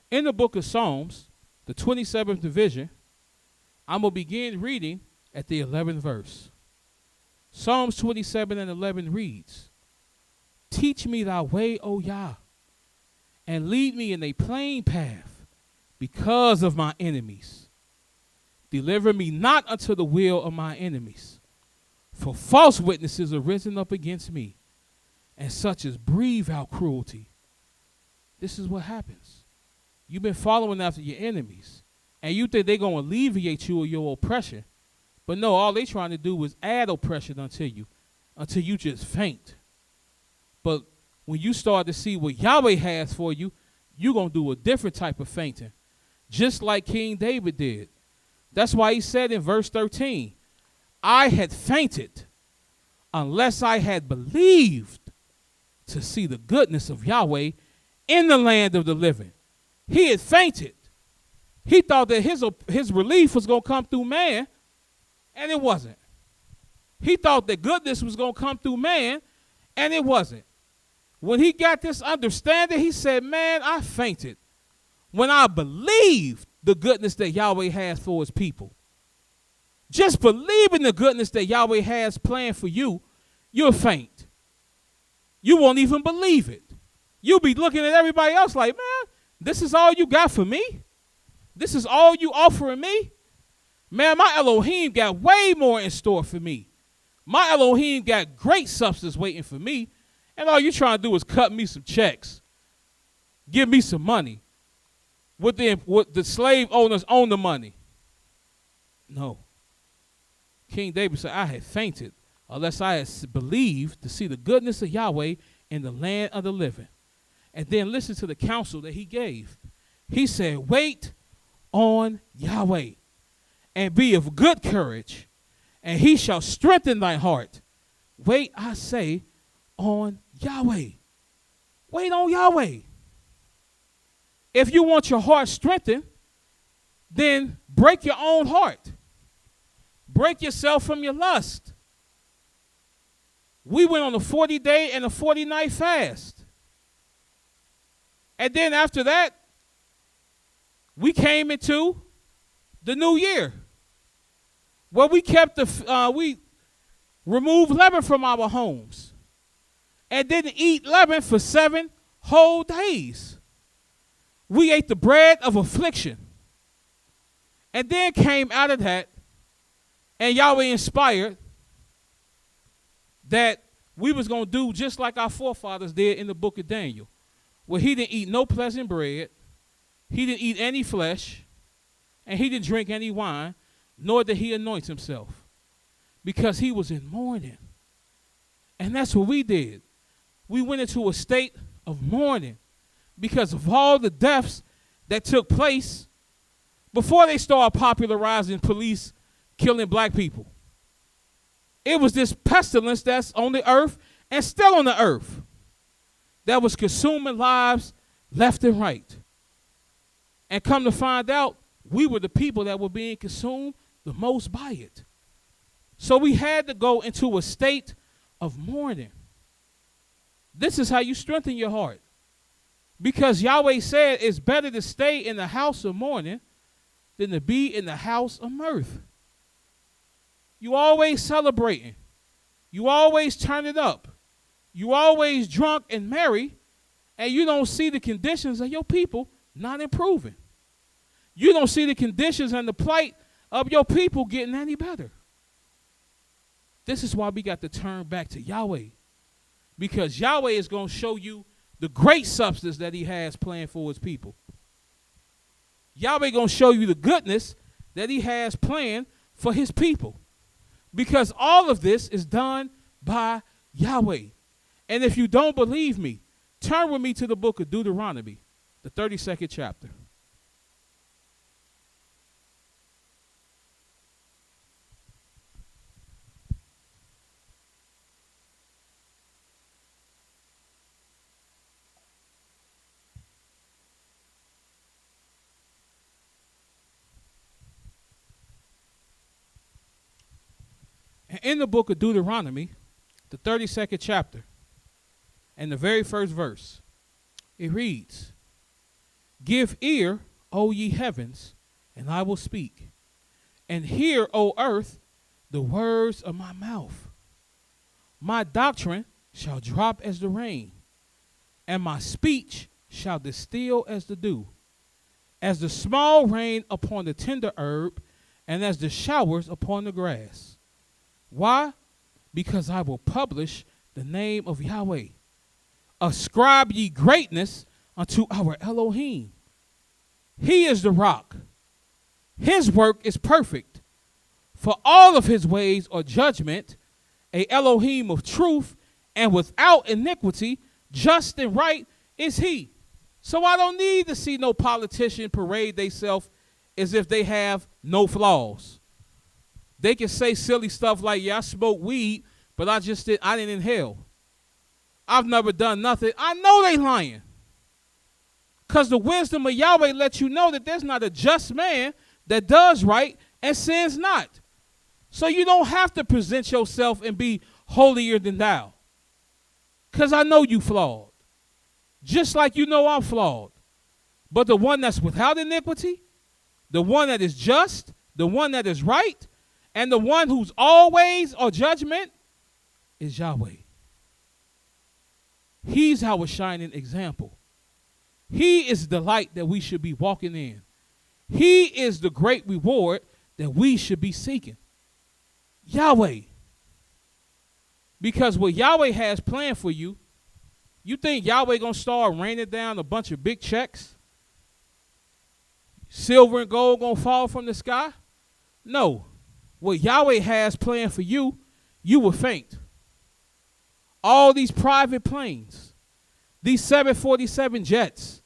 In the book of Psalms, the 27th division, I'm going to begin reading at the 11th verse. Psalms 27 and 11 reads, teach me thy way, O Yah, and lead me in a plain path because of my enemies. Deliver me not unto the will of my enemies, for false witnesses are risen up against me, and such as breathe out cruelty. This is what happens. You've been following after your enemies, and you think they're going to alleviate you of your oppression. But no, all they're trying to do is add oppression unto you, until you just faint. But when you start to see what Yahweh has for you, you're going to do a different type of fainting, just like King David did. That's why he said in verse 13, I had fainted unless I had believed to see the goodness of Yahweh in the land of the living. He had fainted. He thought that his relief was going to come through man, and it wasn't. He thought that goodness was going to come through man, and it wasn't. When he got this understanding, he said, man, I fainted when I believed the goodness that Yahweh has for his people. Just believing the goodness that Yahweh has planned for you, you'll faint. You won't even believe it. You'll be looking at everybody else like, man, this is all you got for me? This is all you offering me? Man, my Elohim got way more in store for me. My Elohim got great substance waiting for me, and all you trying to do is cut me some checks, give me some money. What the slave owners own the money. No. King David said, I had fainted unless I had believed to see the goodness of Yahweh in the land of the living. And then listen to the counsel that he gave. He said, wait on Yahweh and be of good courage, and he shall strengthen thy heart. Wait, I say, on Yahweh. Wait on Yahweh. If you want your heart strengthened, then break your own heart. break yourself from your lust. We went on a 40-day and a 40-night fast. And then after that, we came into the new year, where we kept we removed leaven from our homes and didn't eat leaven for 7 whole days. We ate the bread of affliction. And then came out of that, and Yahweh inspired that we was going to do just like our forefathers did in the book of Daniel, where he didn't eat no pleasant bread, he didn't eat any flesh, and he didn't drink any wine, nor did he anoint himself, because he was in mourning. And that's what we did. We went into a state of mourning because of all the deaths that took place before they started popularizing police killing black people. It was this pestilence that's on the earth and still on the earth that was consuming lives left and right. And come to find out, we were the people that were being consumed the most by it. So we had to go into a state of mourning. This is how you strengthen your heart. Because Yahweh said it's better to stay in the house of mourning than to be in the house of mirth. You always celebrating. You always turn it up. You always drunk and merry, and you don't see the conditions of your people not improving. You don't see the conditions and the plight of your people getting any better. This is why we got to turn back to Yahweh, because Yahweh is going to show you the great substance that he has planned for his people. Yahweh going to show you the goodness that he has planned for his people, because all of this is done by Yahweh. And if you don't believe me, turn with me to the book of Deuteronomy, the 32nd chapter. And in the book of Deuteronomy, the 32nd chapter, and the very first verse, it reads, "Give ear, O ye heavens, and I will speak, and hear, O earth, the words of my mouth. My doctrine shall drop as the rain, and my speech shall distill as the dew, as the small rain upon the tender herb, and as the showers upon the grass. Why? Because I will publish the name of Yahweh. Ascribe ye greatness unto our Elohim. He is the rock. His work is perfect. For all of his ways are judgment, a Elohim of truth, and without iniquity, just and right is he." So I don't need to see no politician parade themselves as if they have no flaws. They can say silly stuff like, "Yeah, I smoke weed, but I didn't inhale. I've never done nothing." I know they lying. Because the wisdom of Yahweh lets you know that there's not a just man that does right and sins not. So you don't have to present yourself and be holier than thou. Because I know you flawed. Just like you know I'm flawed. But the one that's without iniquity, the one that is just, the one that is right, and the one who's always or judgment is Yahweh. He's our shining example. He is the light that we should be walking in. He is the great reward that we should be seeking. Yahweh. Because what Yahweh has planned for you, you think Yahweh going to start raining down a bunch of big checks? Silver and gold going to fall from the sky? No. What Yahweh has planned for you, you will faint. All these private planes, these 747 jets,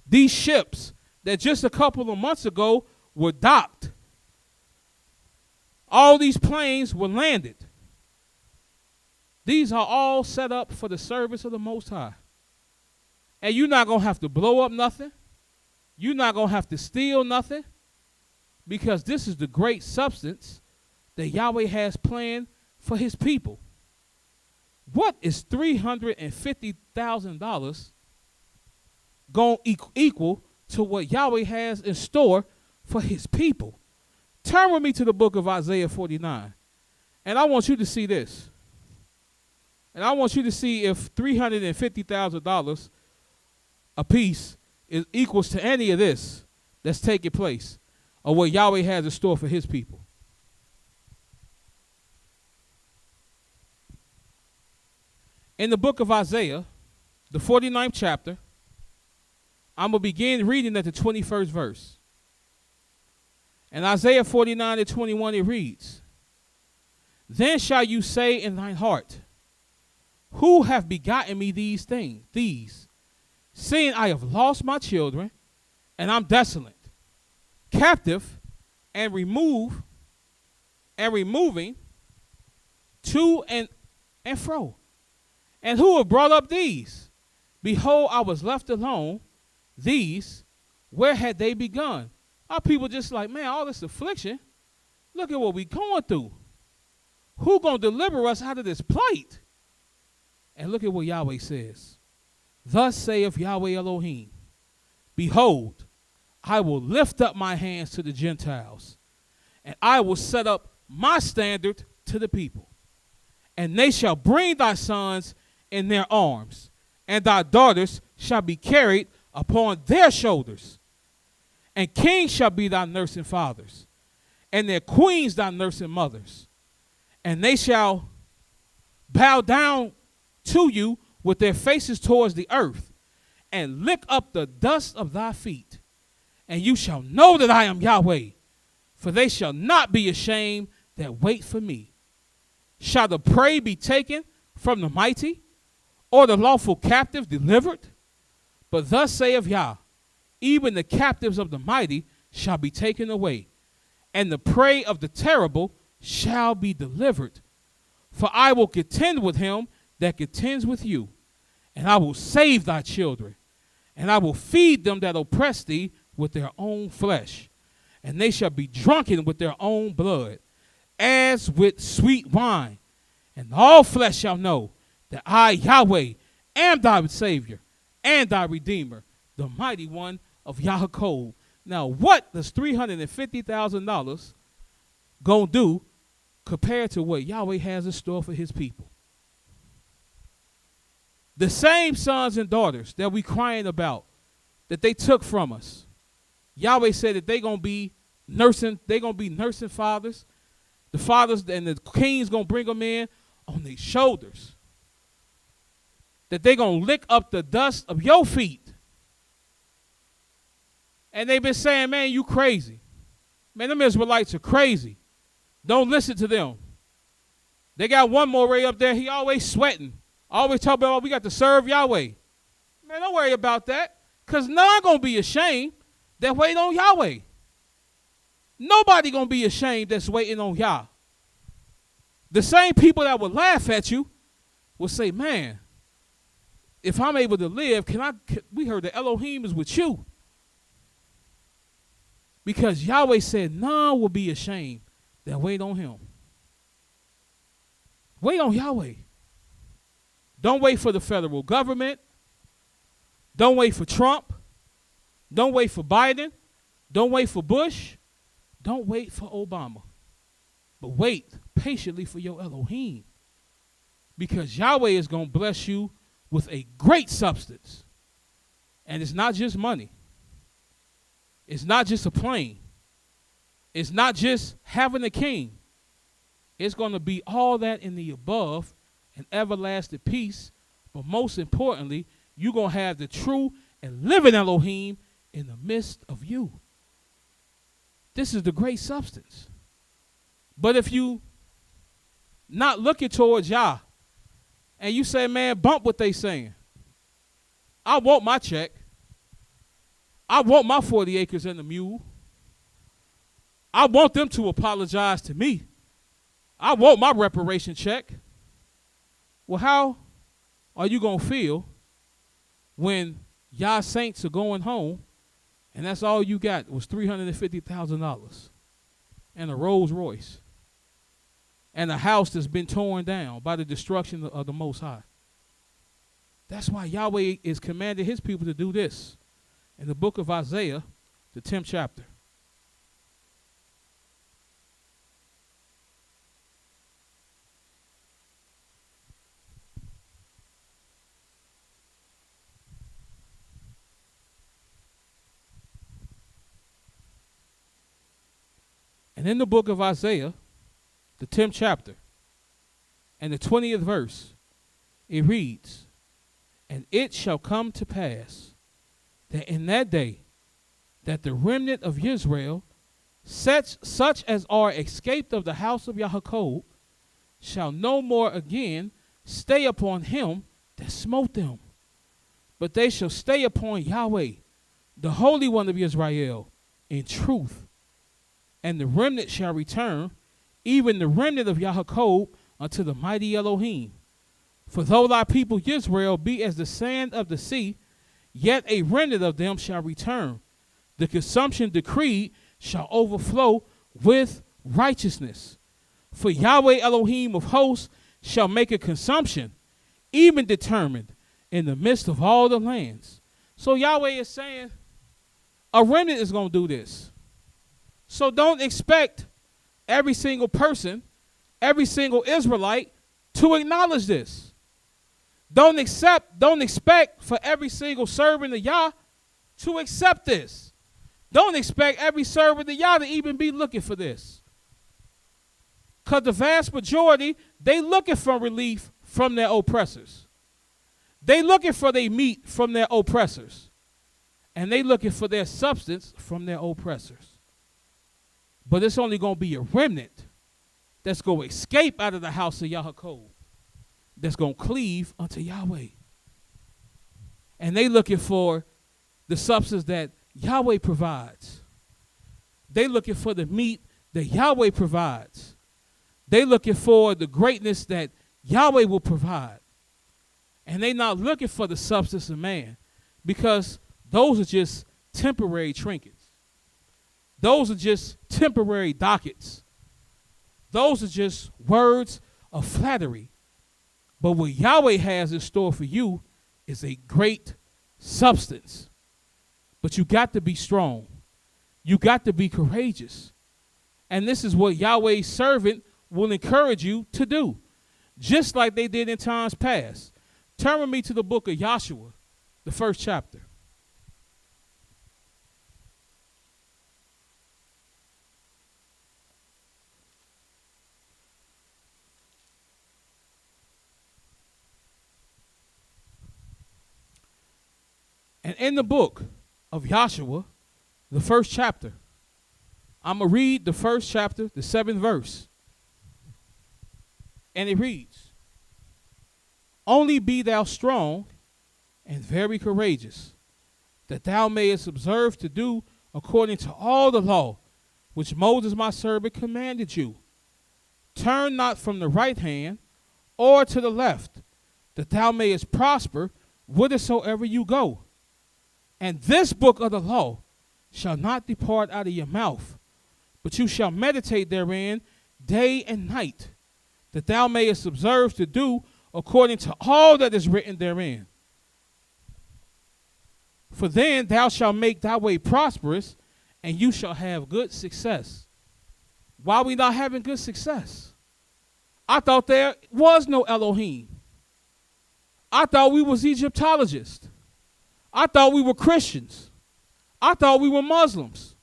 these ships that just a couple of months ago were docked. All these planes were landed. These are all set up for the service of the Most High. And you're not going to have to blow up nothing. You're not going to have to steal nothing, because this is the great substance that Yahweh has planned for his people. What is $350,000 going to equal to what Yahweh has in store for his people? Turn with me to the book of Isaiah 49. And I want you to see this. And I want you to see if $350,000 a piece is equals to any of this that's taking place, or what Yahweh has in store for his people. In the book of Isaiah, the 49th chapter, I'm going to begin reading at the 21st verse. In Isaiah 49:21 it reads, Then shall you say in thine heart, Who have begotten me these things? Seeing I have lost my children, and I'm desolate, captive, and removing to and fro. And who have brought up these? Behold, I was left alone. These, where had they begun? Our people just like, man, all this affliction, look at what we going through. Who gonna deliver us out of this plight? And look at what Yahweh says. Thus saith Yahweh Elohim, Behold, I will lift up my hands to the Gentiles, and I will set up my standard to the people. And they shall bring thy sons in their arms, and thy daughters shall be carried upon their shoulders. And kings shall be thy nursing fathers, and their queens thy nursing mothers. And they shall bow down to you with their faces towards the earth, and lick up the dust of thy feet. And you shall know that I am Yahweh, for they shall not be ashamed that wait for me. Shall the prey be taken from the mighty, or the lawful captive delivered? But thus saith Yah, even the captives of the mighty shall be taken away, and the prey of the terrible shall be delivered. For I will contend with him that contends with you, and I will save thy children, and I will feed them that oppress thee with their own flesh, and they shall be drunken with their own blood, as with sweet wine. And all flesh shall know that I, Yahweh, am thy Savior and thy Redeemer, the mighty one of Yaakov. Now, what does $350,000 gonna do compared to what Yahweh has in store for his people? The same sons and daughters that we crying about, that they took from us. Yahweh said that they're gonna be nursing fathers. The fathers and the kings gonna bring them in on their shoulders. That they're gonna lick up the dust of your feet. And they've been saying, man, you crazy. Man, them Israelites are crazy. Don't listen to them. They got one Mowreh up there, he always sweating. Always talking about, we got to serve Yahweh. Man, don't worry about that. Because none going to be ashamed that wait on Yahweh. Nobody going to be ashamed that's waiting on Yah. The same people that will laugh at you will say, man, if I'm able to live, we heard that Elohim is with you. Because Yahweh said none will be ashamed that wait on him. Wait on Yahweh. Don't wait for the federal government. Don't wait for Trump. Don't wait for Biden. Don't wait for Bush. Don't wait for Obama. But wait patiently for your Elohim. Because Yahweh is going to bless you with a great substance. And it's not just money. It's not just a plane. It's not just having a king. It's going to be all that in the above and everlasting peace. But most importantly, you're going to have the true and living Elohim in the midst of you. This is the great substance. But if you not looking towards Yah, and you say, man, bump what they saying. I want my check. I want my 40 acres and a mule. I want them to apologize to me. I want my reparation check. Well, how are you going to feel when Yah saints are going home and that's all you got was $350,000 and a Rolls Royce? and a house that's been torn down by the destruction of the Most High. That's why Yahweh is commanding his people to do this. In the book of Isaiah, the 10th chapter. And in the book of Isaiah, the 10th chapter, and the 20th verse, it reads, "And it shall come to pass that in that day, that the remnant of Israel, such as are escaped of the house of Yaakov, shall no more again stay upon him that smote them, but they shall stay upon Yahweh, the Holy One of Israel, in truth. And the remnant shall return, even the remnant of Yaakov, unto the mighty Elohim. For though thy people Israel be as the sand of the sea, yet a remnant of them shall return. The consumption decreed shall overflow with righteousness. For Yahweh Elohim of hosts shall make a consumption, even determined, in the midst of all the lands." So Yahweh is saying a remnant is going to do this. So don't expect every single person, every single Israelite to acknowledge this. Don't expect for every single servant of Yah to accept this. Don't expect every servant of Yah to even be looking for this. Because the vast majority, they looking for relief from their oppressors. They looking for their meat from their oppressors. And they looking for their substance from their oppressors. But it's only going to be a remnant that's going to escape out of the house of Yaakov, that's going to cleave unto Yahweh. And they looking for the substance that Yahweh provides. They looking for the meat that Yahweh provides. They looking for the greatness that Yahweh will provide. And they not looking for the substance of man, because those are just temporary trinkets. Those are just temporary dockets. Those are just words of flattery. But what Yahweh has in store for you is a great substance. But you got to be strong. You got to be courageous. And this is what Yahweh's servant will encourage you to do, just like they did in times past. Turn with me to the book of YAH'S, the 1st chapter. And in the book of YAH'S, the 1st chapter, I'm going to read the 1st chapter, the 7th verse. And it reads, "Only be thou strong and very courageous, that thou mayest observe to do according to all the law which Moses my servant commanded you. Turn not from the right hand or to the left, that thou mayest prosper whithersoever you go. And this book of the law shall not depart out of your mouth, but you shall meditate therein day and night, that thou mayest observe to do according to all that is written therein. For then thou shalt make thy way prosperous, and you shall have good success." Why are we not having good success? I thought there was no Elohim. I thought we was Egyptologists. I thought we were Christians. I thought we were Muslims.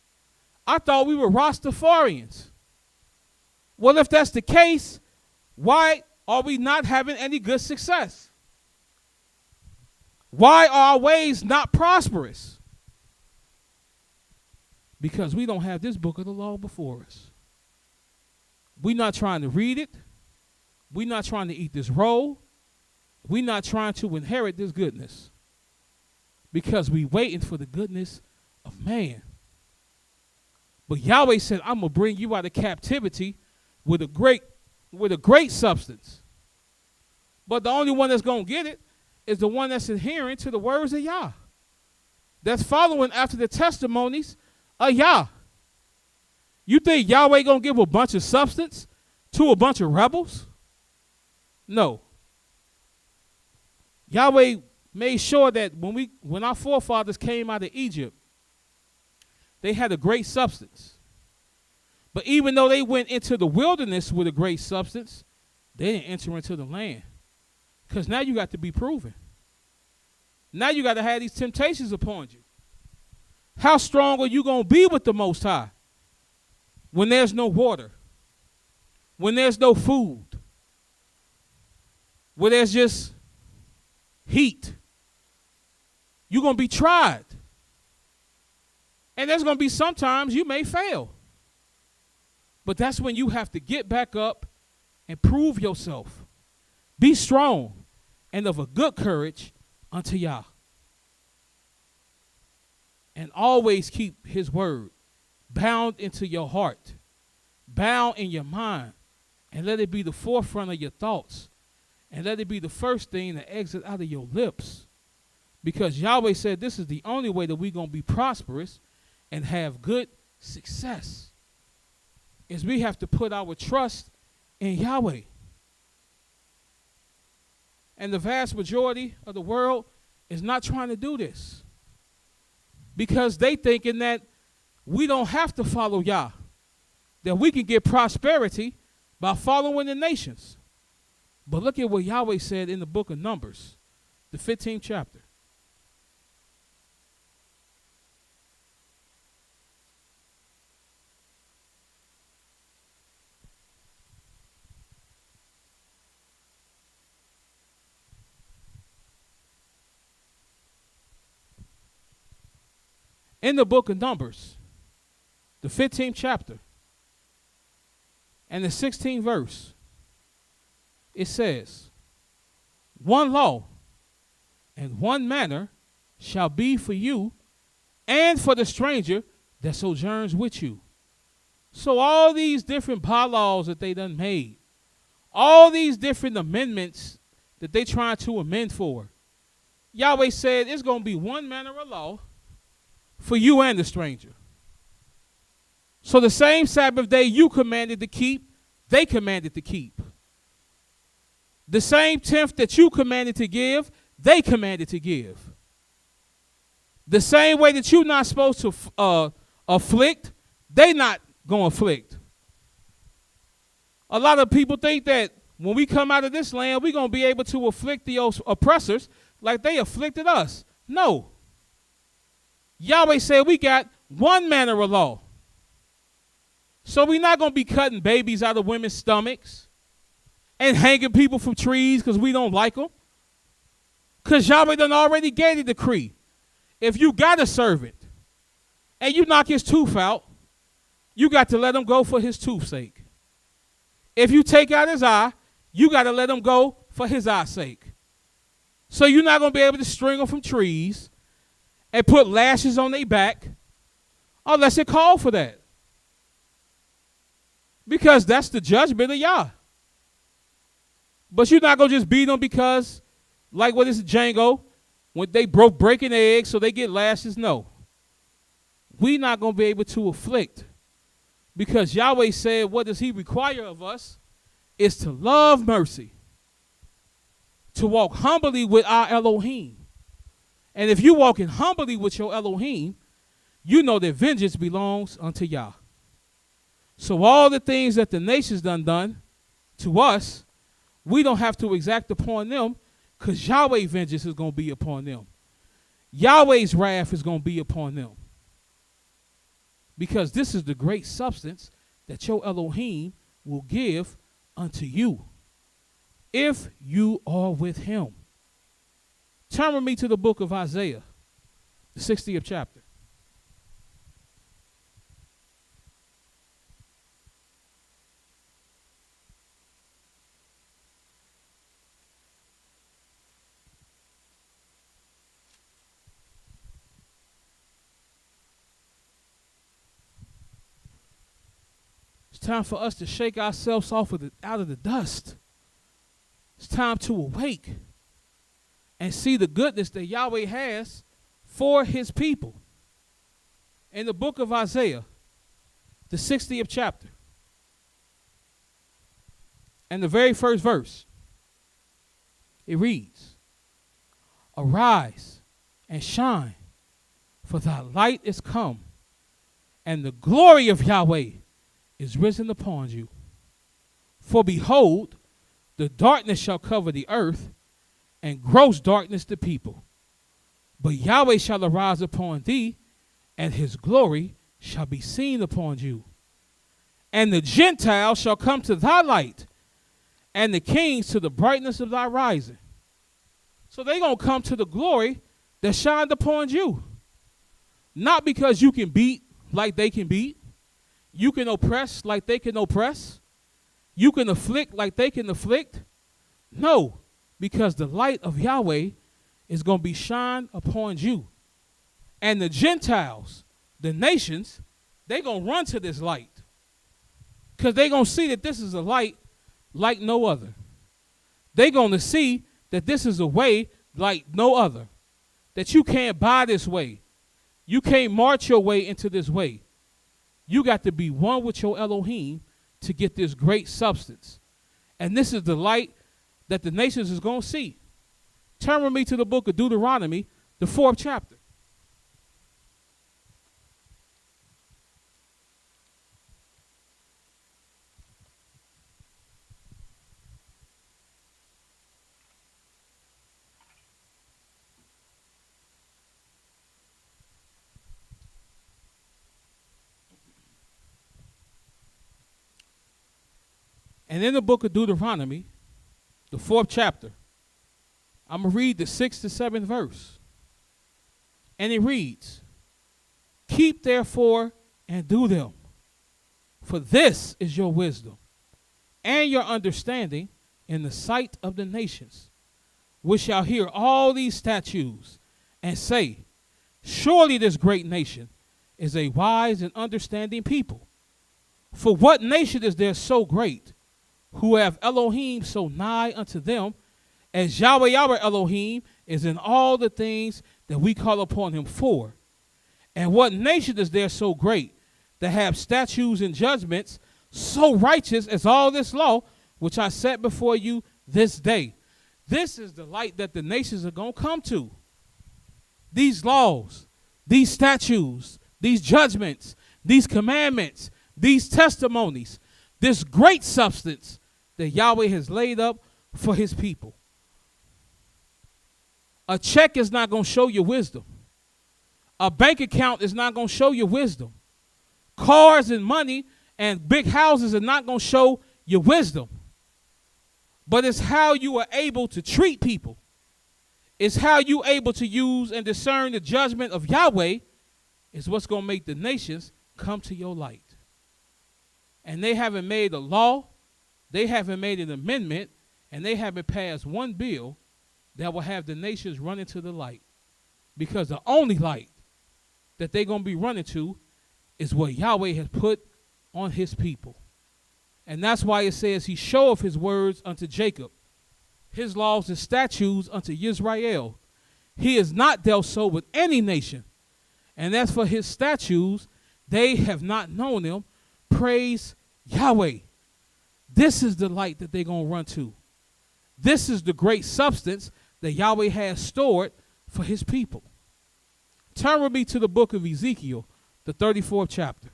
I thought we were Rastafarians. Well, if that's the case, why are we not having any good success? Why are our ways not prosperous? Because we don't have this book of the law before us. We're not trying to read it. We're not trying to eat this roll. We're not trying to inherit this goodness, because we're waiting for the goodness of man. But Yahweh said, "I'm going to bring you out of captivity with a great substance." But the only one that's going to get it is the one that's adhering to the words of Yah, that's following after the testimonies of Yah. You think Yahweh going to give a bunch of substance To a bunch of rebels? No. Yahweh made sure that when our forefathers came out of Egypt, they had a great substance. But even though they went into the wilderness with a great substance, they didn't enter into the land. Because now you got to be proven. Now you got to have these temptations upon you. How strong are you going to be with the Most High when there's no water, when there's no food, where there's just heat? You're going to be tried. And there's going to be sometimes you may fail. But that's when you have to get back up and prove yourself. Be strong and of a good courage unto Yah. And always keep his word bound into your heart, bound in your mind, and let it be the forefront of your thoughts, and let it be the first thing that exits out of your lips. Because Yahweh said this is the only way that we're going to be prosperous and have good success, is we have to put our trust in Yahweh. And the vast majority of the world is not trying to do this, because they thinking that we don't have to follow Yah, that we can get prosperity by following the nations. But look at what Yahweh said in the book of Numbers, the 15th chapter. In the book of Numbers, the 15th chapter, and the 16th verse, it says, one law and one manner shall be for you and for the stranger that sojourns with you. So all these different bylaws that they done made, all these different amendments that they trying to amend for, Yahweh said it's going to be one manner of law for you and the stranger. So the same Sabbath day you commanded to keep, they commanded to keep. The same tenth that you commanded to give, they commanded to give. The same way that you're not supposed to afflict, they not going to afflict. A lot of people think that when we come out of this land, we're going to be able to afflict the oppressors like they afflicted us. No. Yahweh said we got one manner of law. So we're not going to be cutting babies out of women's stomachs and hanging people from trees because we don't like them. Because Yahweh done already gave the decree. If you got a servant and you knock his tooth out, you got to let him go for his tooth's sake. If you take out his eye, you got to let him go for his eye's sake. So you're not going to be able to string them from trees and put lashes on their back unless it called for that. Because that's the judgment of Yah. But you're not going to just beat them because, like what is Django, when they breaking eggs so they get lashes. No. We're not going to be able to afflict. Because Yahweh said, what does he require of us? Is to love mercy. To walk humbly with our Elohim. And if you walking humbly with your Elohim, you know that vengeance belongs unto Yah. So all the things that the nations done to us, we don't have to exact upon them, because Yahweh's vengeance is going to be upon them. Yahweh's wrath is going to be upon them. Because this is the great substance that your Elohim will give unto you if you are with him. Turn with me to the book of Isaiah, the 60th chapter. It's time for us to shake ourselves out of the dust. It's time to awake and see the goodness that Yahweh has for his people. In the book of Isaiah, the 60th chapter, And the very first verse, it reads, arise and shine, for thy light is come, and the glory of Yahweh is risen upon you. For behold, the darkness shall cover the earth, and gross darkness the people. But Yahweh shall arise upon thee, and his glory shall be seen upon you. And the Gentiles shall come to thy light, and the kings to the brightness of thy rising. So they're going to come to the glory that shined upon you. Not because you can beat like they can beat. You can oppress like they can oppress. You can afflict like they can afflict. No, because the light of Yahweh is going to be shined upon you. And the Gentiles, the nations, they're going to run to this light. Because they're going to see that this is a light like no other. They're going to see that this is a way like no other. That you can't buy this way. You can't march your way into this way. You got to be one with your Elohim to get this great substance. And this is the light that the nations is going to see. Turn with me to the book of Deuteronomy, the 4th chapter. And in the book of Deuteronomy, the 4th chapter, I'm going to read the 6th to 7th verse. And it reads, keep therefore and do them, for this is your wisdom and your understanding in the sight of the nations, which shall hear all these statutes and say, surely this great nation is a wise and understanding people. For what nation is there so great, who have Elohim so nigh unto them, as Yahweh our Elohim is in all the things that we call upon him for? And what nation is there so great, that have statutes and judgments so righteous as all this law, which I set before you this day? This is the light that the nations are going to come to. These laws, these statutes, these judgments, these commandments, these testimonies, this great substance that Yahweh has laid up for his people. A check is not going to show you wisdom. A bank account is not going to show you wisdom. Cars and money and big houses are not going to show you wisdom. But it's how you are able to treat people. It's how you are able to use and discern the judgment of Yahweh is what's going to make the nations come to your light. And they haven't made a law, they haven't made an amendment, and they haven't passed one bill that will have the nations run into the light. Because the only light that they're going to be running to is what Yahweh has put on his people. And that's why it says he showeth his words unto Jacob, his laws and statutes unto YIsraEL. He has not dealt so with any nation. And as for his statutes, they have not known them. Praise Yahweh. This is the light that they're going to run to. This is the great substance that Yahweh has stored for his people. Turn with me to the book of Ezekiel, the 34th chapter.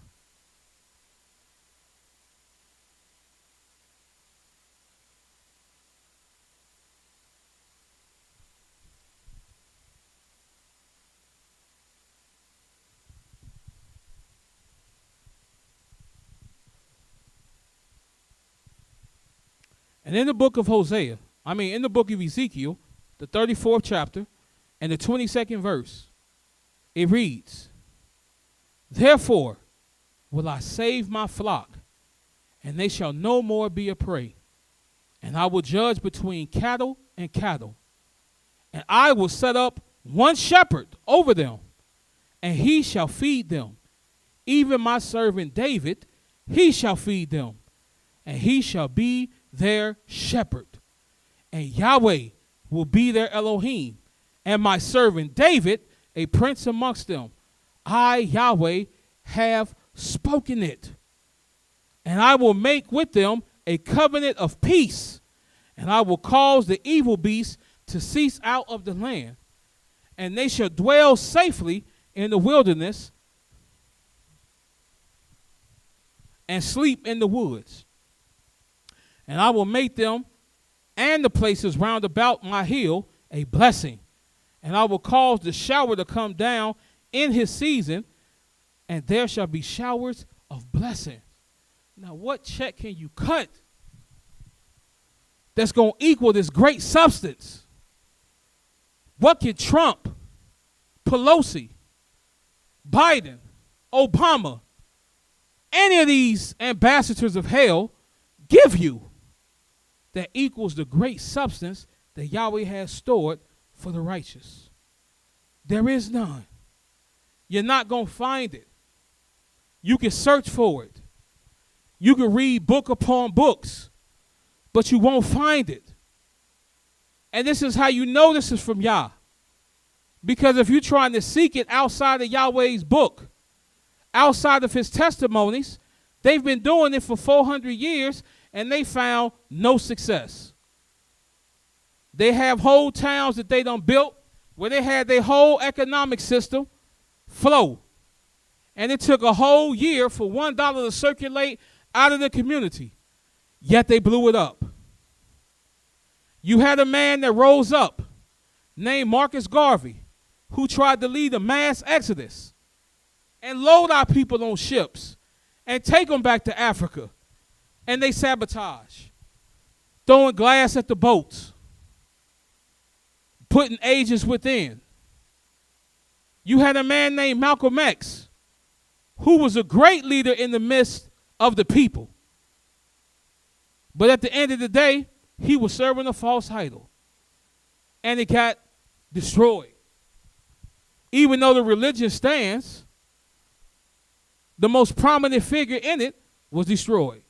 And in the book of in the book of Ezekiel, the 34th chapter, and the 22nd verse, it reads, therefore will I save my flock, and they shall no more be a prey. And I will judge between cattle and cattle. And I will set up one shepherd over them, and he shall feed them. Even my servant David, he shall feed them, and he shall be their shepherd. And Yahweh will be their Elohim, and my servant David a prince amongst them. I, Yahweh, have spoken it. And I will make with them a covenant of peace, and I will cause the evil beasts to cease out of the land, and they shall dwell safely in the wilderness and sleep in the woods. And I will make them and the places round about my hill a blessing, and I will cause the shower to come down in his season, and there shall be showers of blessing. Now, what check can you cut that's going to equal this great substance? What can Trump, Pelosi, Biden, Obama, any of these ambassadors of hell give you that equals the great substance that Yahweh has stored for the righteous? There is none. You're not going to find it. You can search for it. You can read book upon books, but you won't find it. And this is how you know this is from Yah. Because if you're trying to seek it outside of Yahweh's book, outside of his testimonies, they've been doing it for 400 years, and they found no success. They have whole towns that they done built where they had their whole economic system flow. And it took a whole year for $1 to circulate out of the community. Yet they blew it up. You had a man that rose up named Marcus Garvey, who tried to lead a mass exodus and load our people on ships and take them back to Africa. And they sabotage, throwing glass at the boats, putting agents within. You had a man named Malcolm X, who was a great leader in the midst of the people. But at the end of the day, he was serving a false idol, and it got destroyed. Even though the religion stands, the most prominent figure in it was destroyed.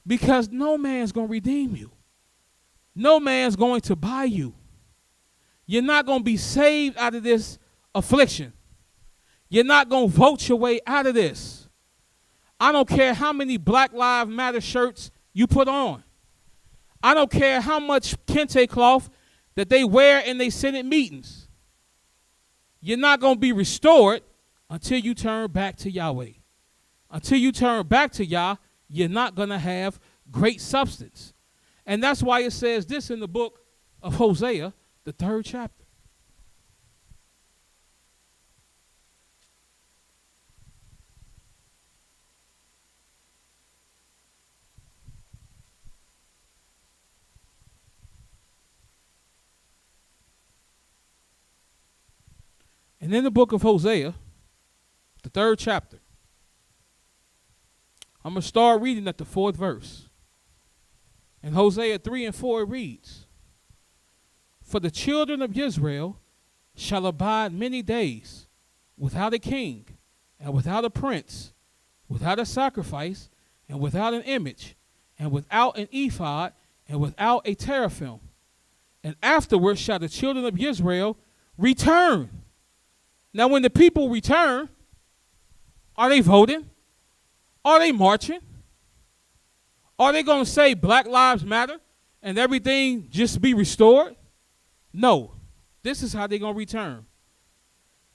Because no man's going to redeem you. No man's going to buy you. You're not going to be saved out of this affliction. You're not going to vote your way out of this. I don't care how many Black Lives Matter shirts you put on. I don't care how much kente cloth that they wear in their Senate meetings. You're not going to be restored until you turn back to Yahweh. Until you turn back to Yah, you're not going to have great substance. And that's why it says this in the book of Hosea, the 3rd chapter. And in the book of Hosea, the 3rd chapter, I'm going to start reading at the 4th verse. In Hosea 3 and 4 it reads, "For the children of Israel shall abide many days without a king and without a prince, without a sacrifice and without an image, and without an ephod and without a teraphim. And afterward shall the children of Israel return." Now when the people return, are they voting? Are they marching? Are they going to say Black Lives Matter and everything just be restored? No. This is how they're going to return.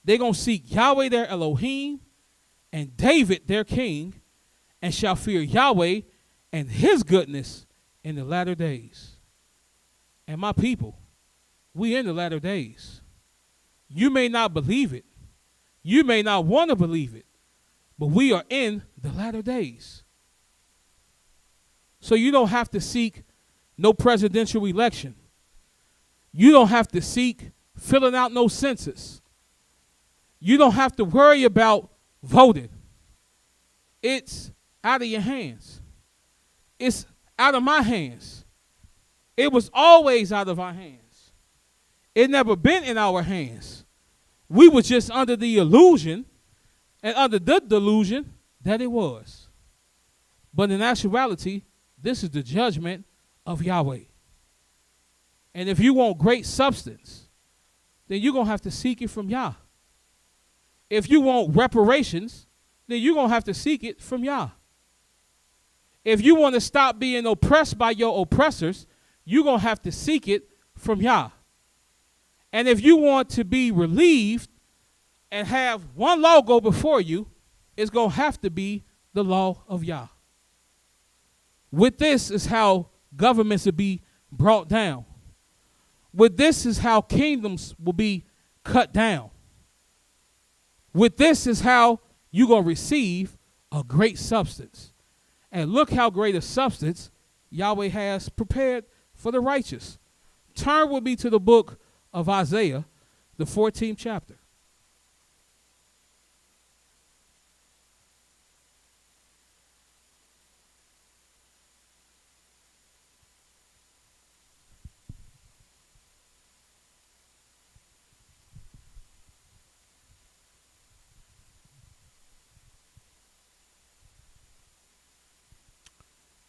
They're going to seek Yahweh their Elohim and David their king, and shall fear Yahweh and his goodness in the latter days. And my people, we in the latter days. You may not believe it. You may not want to believe it. But we are in the latter days. So you don't have to seek no presidential election. You don't have to seek filling out no census. You don't have to worry about voting. It's out of your hands. It's out of my hands. It was always out of our hands. It never been in our hands. We were just under the illusion and under the delusion that it was. But in actuality, this is the judgment of Yahweh. And if you want great substance, then you're going to have to seek it from Yah. If you want reparations, then you're going to have to seek it from Yah. If you want to stop being oppressed by your oppressors, you're going to have to seek it from Yah. And if you want to be relieved and have one law go before you, it's going to have to be the law of Yah. With this is how governments will be brought down. With this is how kingdoms will be cut down. With this is how you're going to receive a great substance. And look how great a substance Yahweh has prepared for the righteous. Turn with me to the book of Isaiah, the 14th chapter.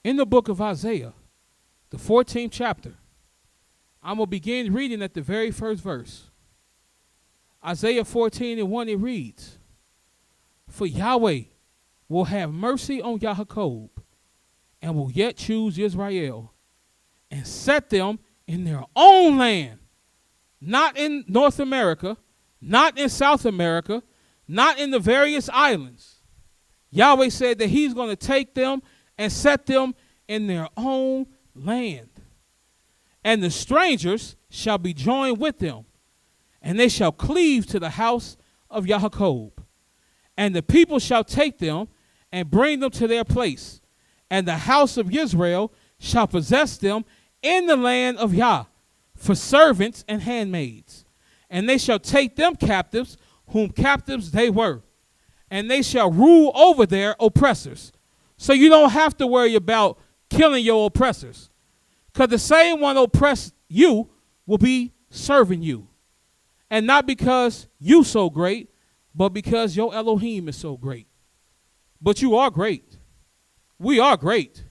In the book of Isaiah, the 14th chapter, I'm going to begin reading at the very first verse. Isaiah 14:1, it reads, "For Yahweh will have mercy on Yaakov, and will yet choose Israel, and set them in their own land, not in North America, not in South America, not in the various islands." Yahweh said that he's going to take them and set them in their own land. "And the strangers shall be joined with them, and they shall cleave to the house of Yaakov. And the people shall take them and bring them to their place, and the house of Israel shall possess them in the land of Yah for servants and handmaids. And they shall take them captives, whom captives they were, and they shall rule over their oppressors." So you don't have to worry about killing your oppressors, because the same one oppressed you will be serving you. And not because you so great, but because your Elohim is so great. But you are great. We are great.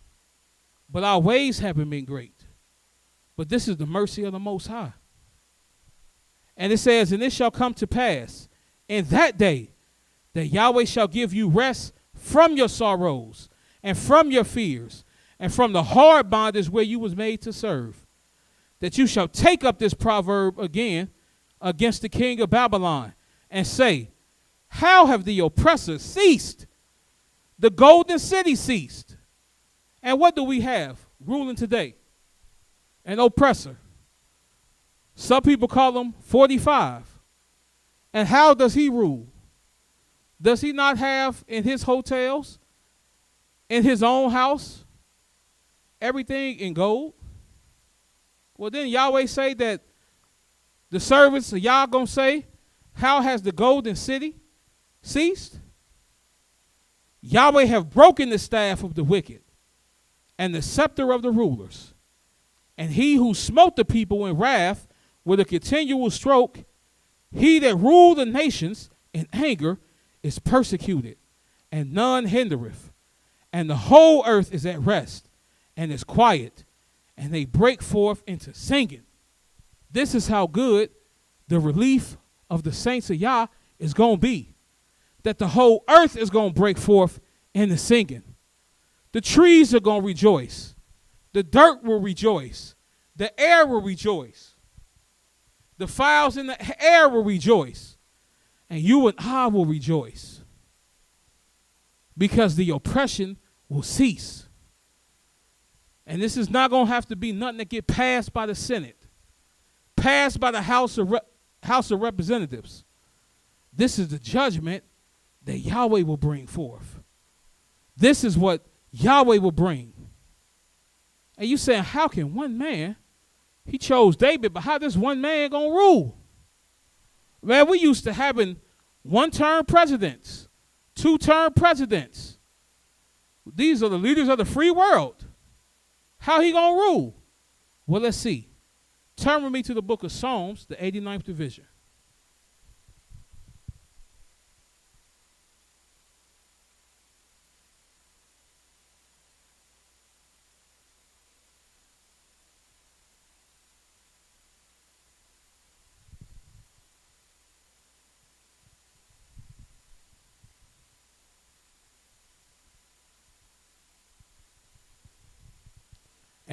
But our ways haven't been great. But this is the mercy of the Most High. And it says, "And it shall come to pass in that day that Yahweh shall give you rest from your sorrows and from your fears and from the hard bondage where you was made to serve, that you shall take up this proverb again against the king of Babylon and say, how have the oppressors ceased? The golden city ceased." And what do we have ruling today? An oppressor. Some people call him 45. And how does he rule? Does he not have in his hotels, in his own house, everything in gold? Well, then Yahweh say that the servants of Yah going to say, how has the golden city ceased? Yahweh have broken the staff of the wicked and the scepter of the rulers. And he who smote the people in wrath with a continual stroke, he that ruled the nations in anger is persecuted, and none hindereth. And the whole earth is at rest and is quiet, and they break forth into singing. This is how good the relief of the saints of Yah is going to be. That the whole earth is going to break forth into singing. The trees are going to rejoice. The dirt will rejoice. The air will rejoice. The fowls in the air will rejoice. And you and I will rejoice. Because the oppression will cease. And this is not going to have to be nothing that get passed by the Senate. Passed by the House of Representatives. This is the judgment that Yahweh will bring forth. This is what Yahweh will bring. And you saying, how can one man, he chose David, but how this one man going to rule? Man, we used to having one-term presidents, two-term presidents. These are the leaders of the free world. How he going to rule? Well, let's see. Turn with me to the book of Psalms, the 89th division.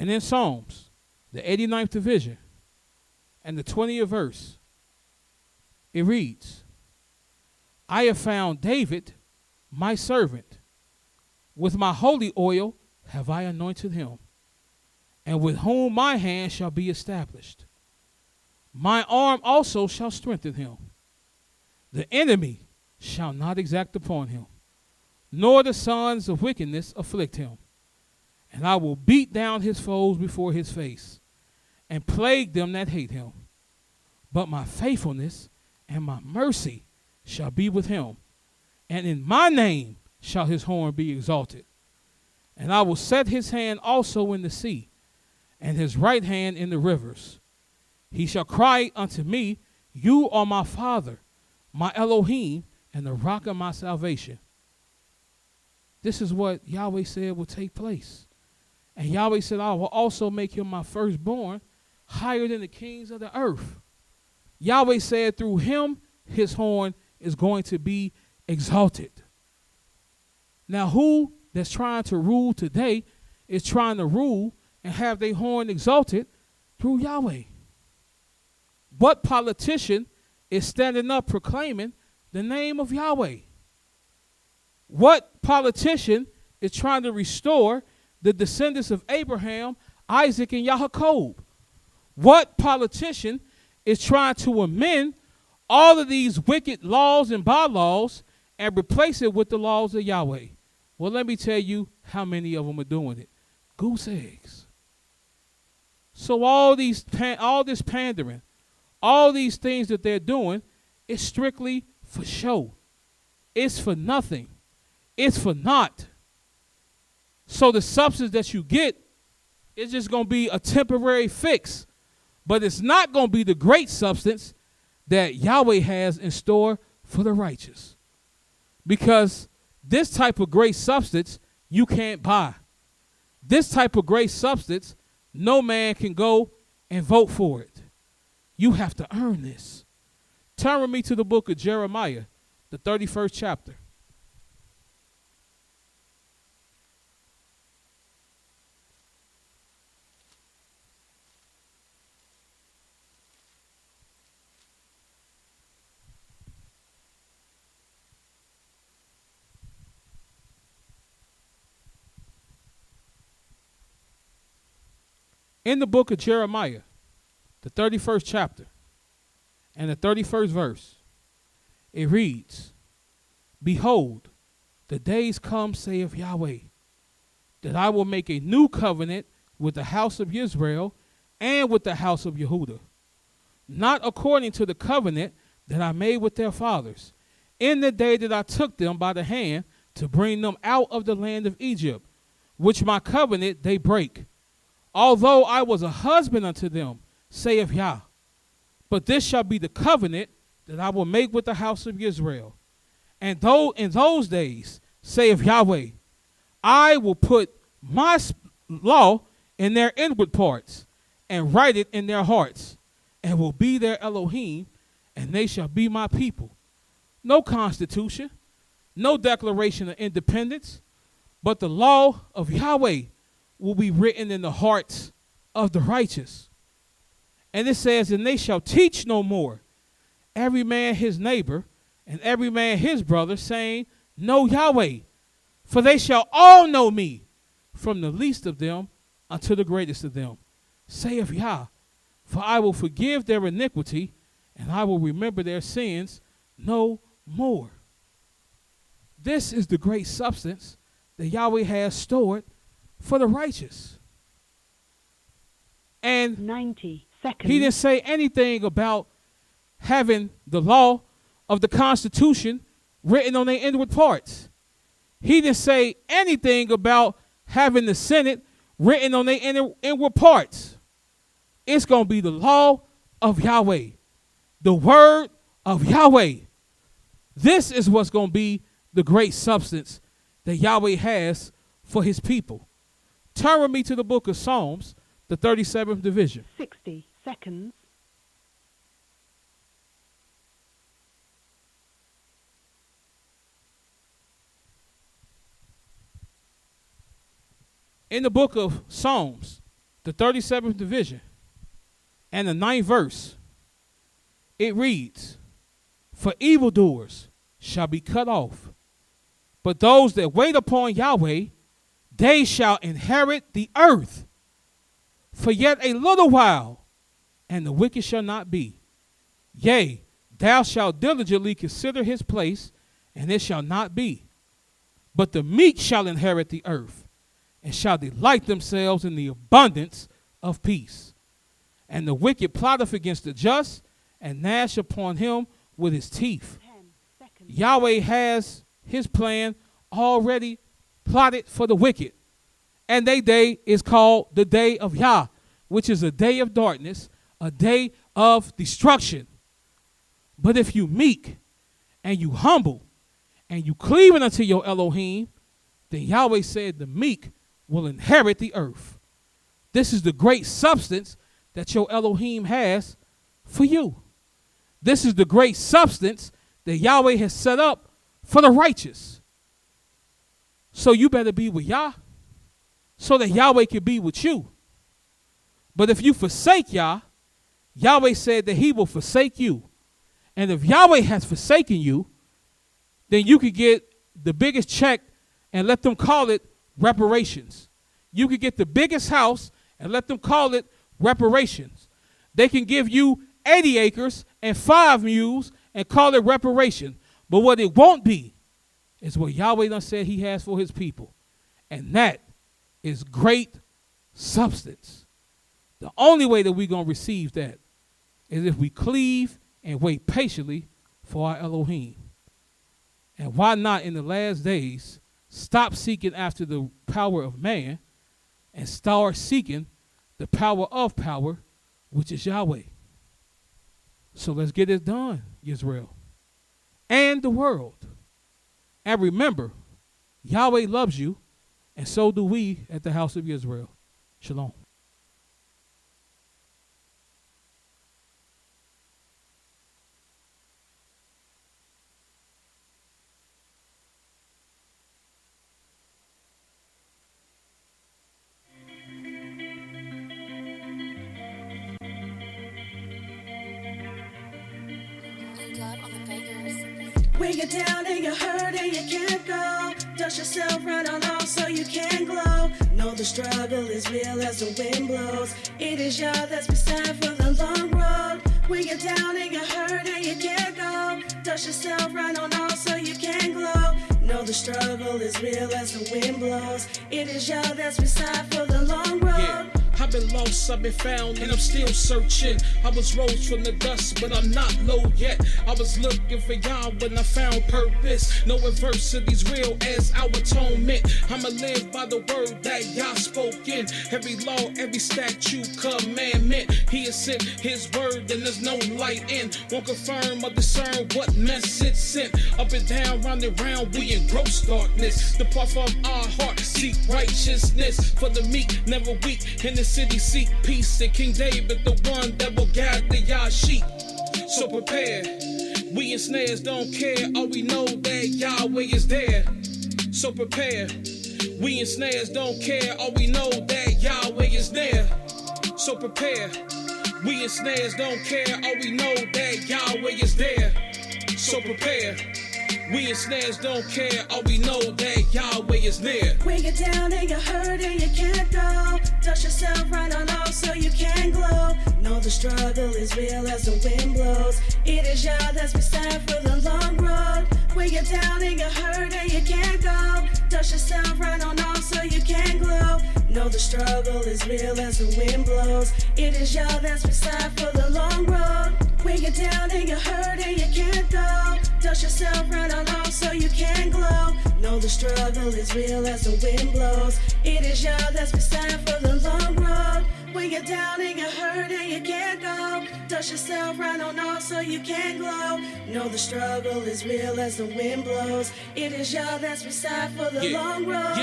And in Psalms, the 89th division, and the 20th verse, it reads, I have found David, my servant. With my holy oil have I anointed him, and with whom my hand shall be established. My arm also shall strengthen him. The enemy shall not exact upon him, nor the sons of wickedness afflict him. And I will beat down his foes before his face, and plague them that hate him. But my faithfulness and my mercy shall be with him, and in my name shall his horn be exalted. And I will set his hand also in the sea, and his right hand in the rivers. He shall cry unto me, you are my Father, my Elohim, and the rock of my salvation. This is what Yahweh said will take place. And Yahweh said, I will also make him my firstborn, higher than the kings of the earth. Yahweh said through him, his horn is going to be exalted. Now, who that's trying to rule today is trying to rule and have their horn exalted through Yahweh? What politician is standing up proclaiming the name of Yahweh? What politician is trying to restore the descendants of Abraham, Isaac, and Jacob? What politician is trying to amend all of these wicked laws and bylaws and replace it with the laws of Yahweh? Well, let me tell you how many of them are doing it. Goose eggs. So all this pandering, all these things that they're doing is strictly for show. It's for nothing. It's for naught. So the substance that you get is just going to be a temporary fix. But it's not going to be the great substance that Yahweh has in store for the righteous. Because this type of great substance you can't buy. This type of great substance, no man can go and vote for it. You have to earn this. Turn with me to the book of Jeremiah, the 31st chapter. In the book of Jeremiah, the 31st chapter, and the 31st verse, it reads, Behold, the days come, saith Yahweh, that I will make a new covenant with the house of Israel and with the house of Yehudah, not according to the covenant that I made with their fathers, in the day that I took them by the hand to bring them out of the land of Egypt, which my covenant they break. Although I was a husband unto them, saith Yah. But this shall be the covenant that I will make with the house of Israel. And though in those days, saith Yahweh, I will put my law in their inward parts, and write it in their hearts, and will be their Elohim, and they shall be my people. No constitution, no declaration of independence, but the law of Yahweh will be written in the hearts of the righteous. And it says, and they shall teach no more, every man his neighbor, and every man his brother, saying, Know Yahweh, for they shall all know me, from the least of them unto the greatest of them, saith Yah. For I will forgive their iniquity, and I will remember their sins no more. This is the great substance that Yahweh has stored for the righteous. And 90 seconds. He didn't say anything about having the law of the Constitution written on their inward parts. He didn't say anything about having the Senate written on their inward parts. It's going to be the law of Yahweh, the word of Yahweh. This is what's going to be the great substance that Yahweh has for his people. Turn with me to the book of Psalms, the 37th division. 60 seconds. In the book of Psalms, the 37th division, and the 9th verse, it reads, "For evildoers shall be cut off, but those that wait upon Yahweh, they shall inherit the earth. For yet a little while, and the wicked shall not be. Yea, thou shalt diligently consider his place, and it shall not be. But the meek shall inherit the earth, and shall delight themselves in the abundance of peace. And the wicked plotteth against the just, and gnash upon him with his teeth." Yahweh has his plan already plotted for the wicked. And their day is called the day of Yah, which is a day of darkness, a day of destruction. But if you meek and you humble and you cleaving unto your Elohim, then Yahweh said the meek will inherit the earth. This is the great substance that your Elohim has for you. This is the great substance that Yahweh has set up for the righteous. So you better be with Yah so that Yahweh can be with you. But if you forsake Yah, Yahweh said that he will forsake you. And if Yahweh has forsaken you, then you could get the biggest check and let them call it reparations. You could get the biggest house and let them call it reparations. They can give you 80 acres and 5 mules and call it reparation. But what it won't be is what Yahweh done said he has for his people. And that is great substance. The only way that we're going to receive that is if we cleave and wait patiently for our Elohim. And why not in the last days stop seeking after the power of man and start seeking the power of power, which is Yahweh. So let's get it done, Yisrael, and the world. And remember, Yahweh loves you, and so do we at the house of Yisrael. Shalom. When you're down and you're hurt and you can't go, dust yourself right on off so you can glow. Know the struggle is real as the wind blows. It is Yah that's beside for the long road. When you're down and you're hurt and you can't go, dust yourself right on off so you can glow. Know the struggle is real as the wind blows. It is Yah that's beside for the long road. Yeah. I've been lost, I've been found, and I'm still searching. I was rose from the dust, but I'm not low yet. I was looking for Yah when I found purpose. No adversity's real as our atonement. I'ma live by the word that Yah spoken. Every law, every statute, commandment. He has sent his word, and there's no light in. Won't confirm or discern what mess it sent. Up and down, round and round, we in gross darkness. Depart from our heart, seek righteousness. For the meek, never weak, in the city seek peace, and King David the one that will guide the Yah sheep. So prepare, we in snares don't care, all we know that Yahweh is there. So prepare, we in snares don't care, all we know that Yahweh is there. So prepare, we in snares don't care, all we know that Yahweh is there. So prepare, we in snares don't care, all we know that Yahweh is near. When you're down and you're hurt and you can't go, dust yourself right on off so you can glow. Know the struggle is real as the wind blows. It is Yah that's beside for the long road. When you're down and you're hurt and you can't go, dust yourself right on off so you can glow. Know the struggle is real as the wind blows. It is Yah that's beside for the long road. When you're down and you're hurt and you can't go, dust yourself right on off so you can glow. Know the struggle is real as the wind blows. It is Yah that's beside for the long road. When you're down and you're hurt and you can't go, dust yourself right on off so you can glow. Know the struggle is real as the wind blows. It is Yah that's beside for the long road.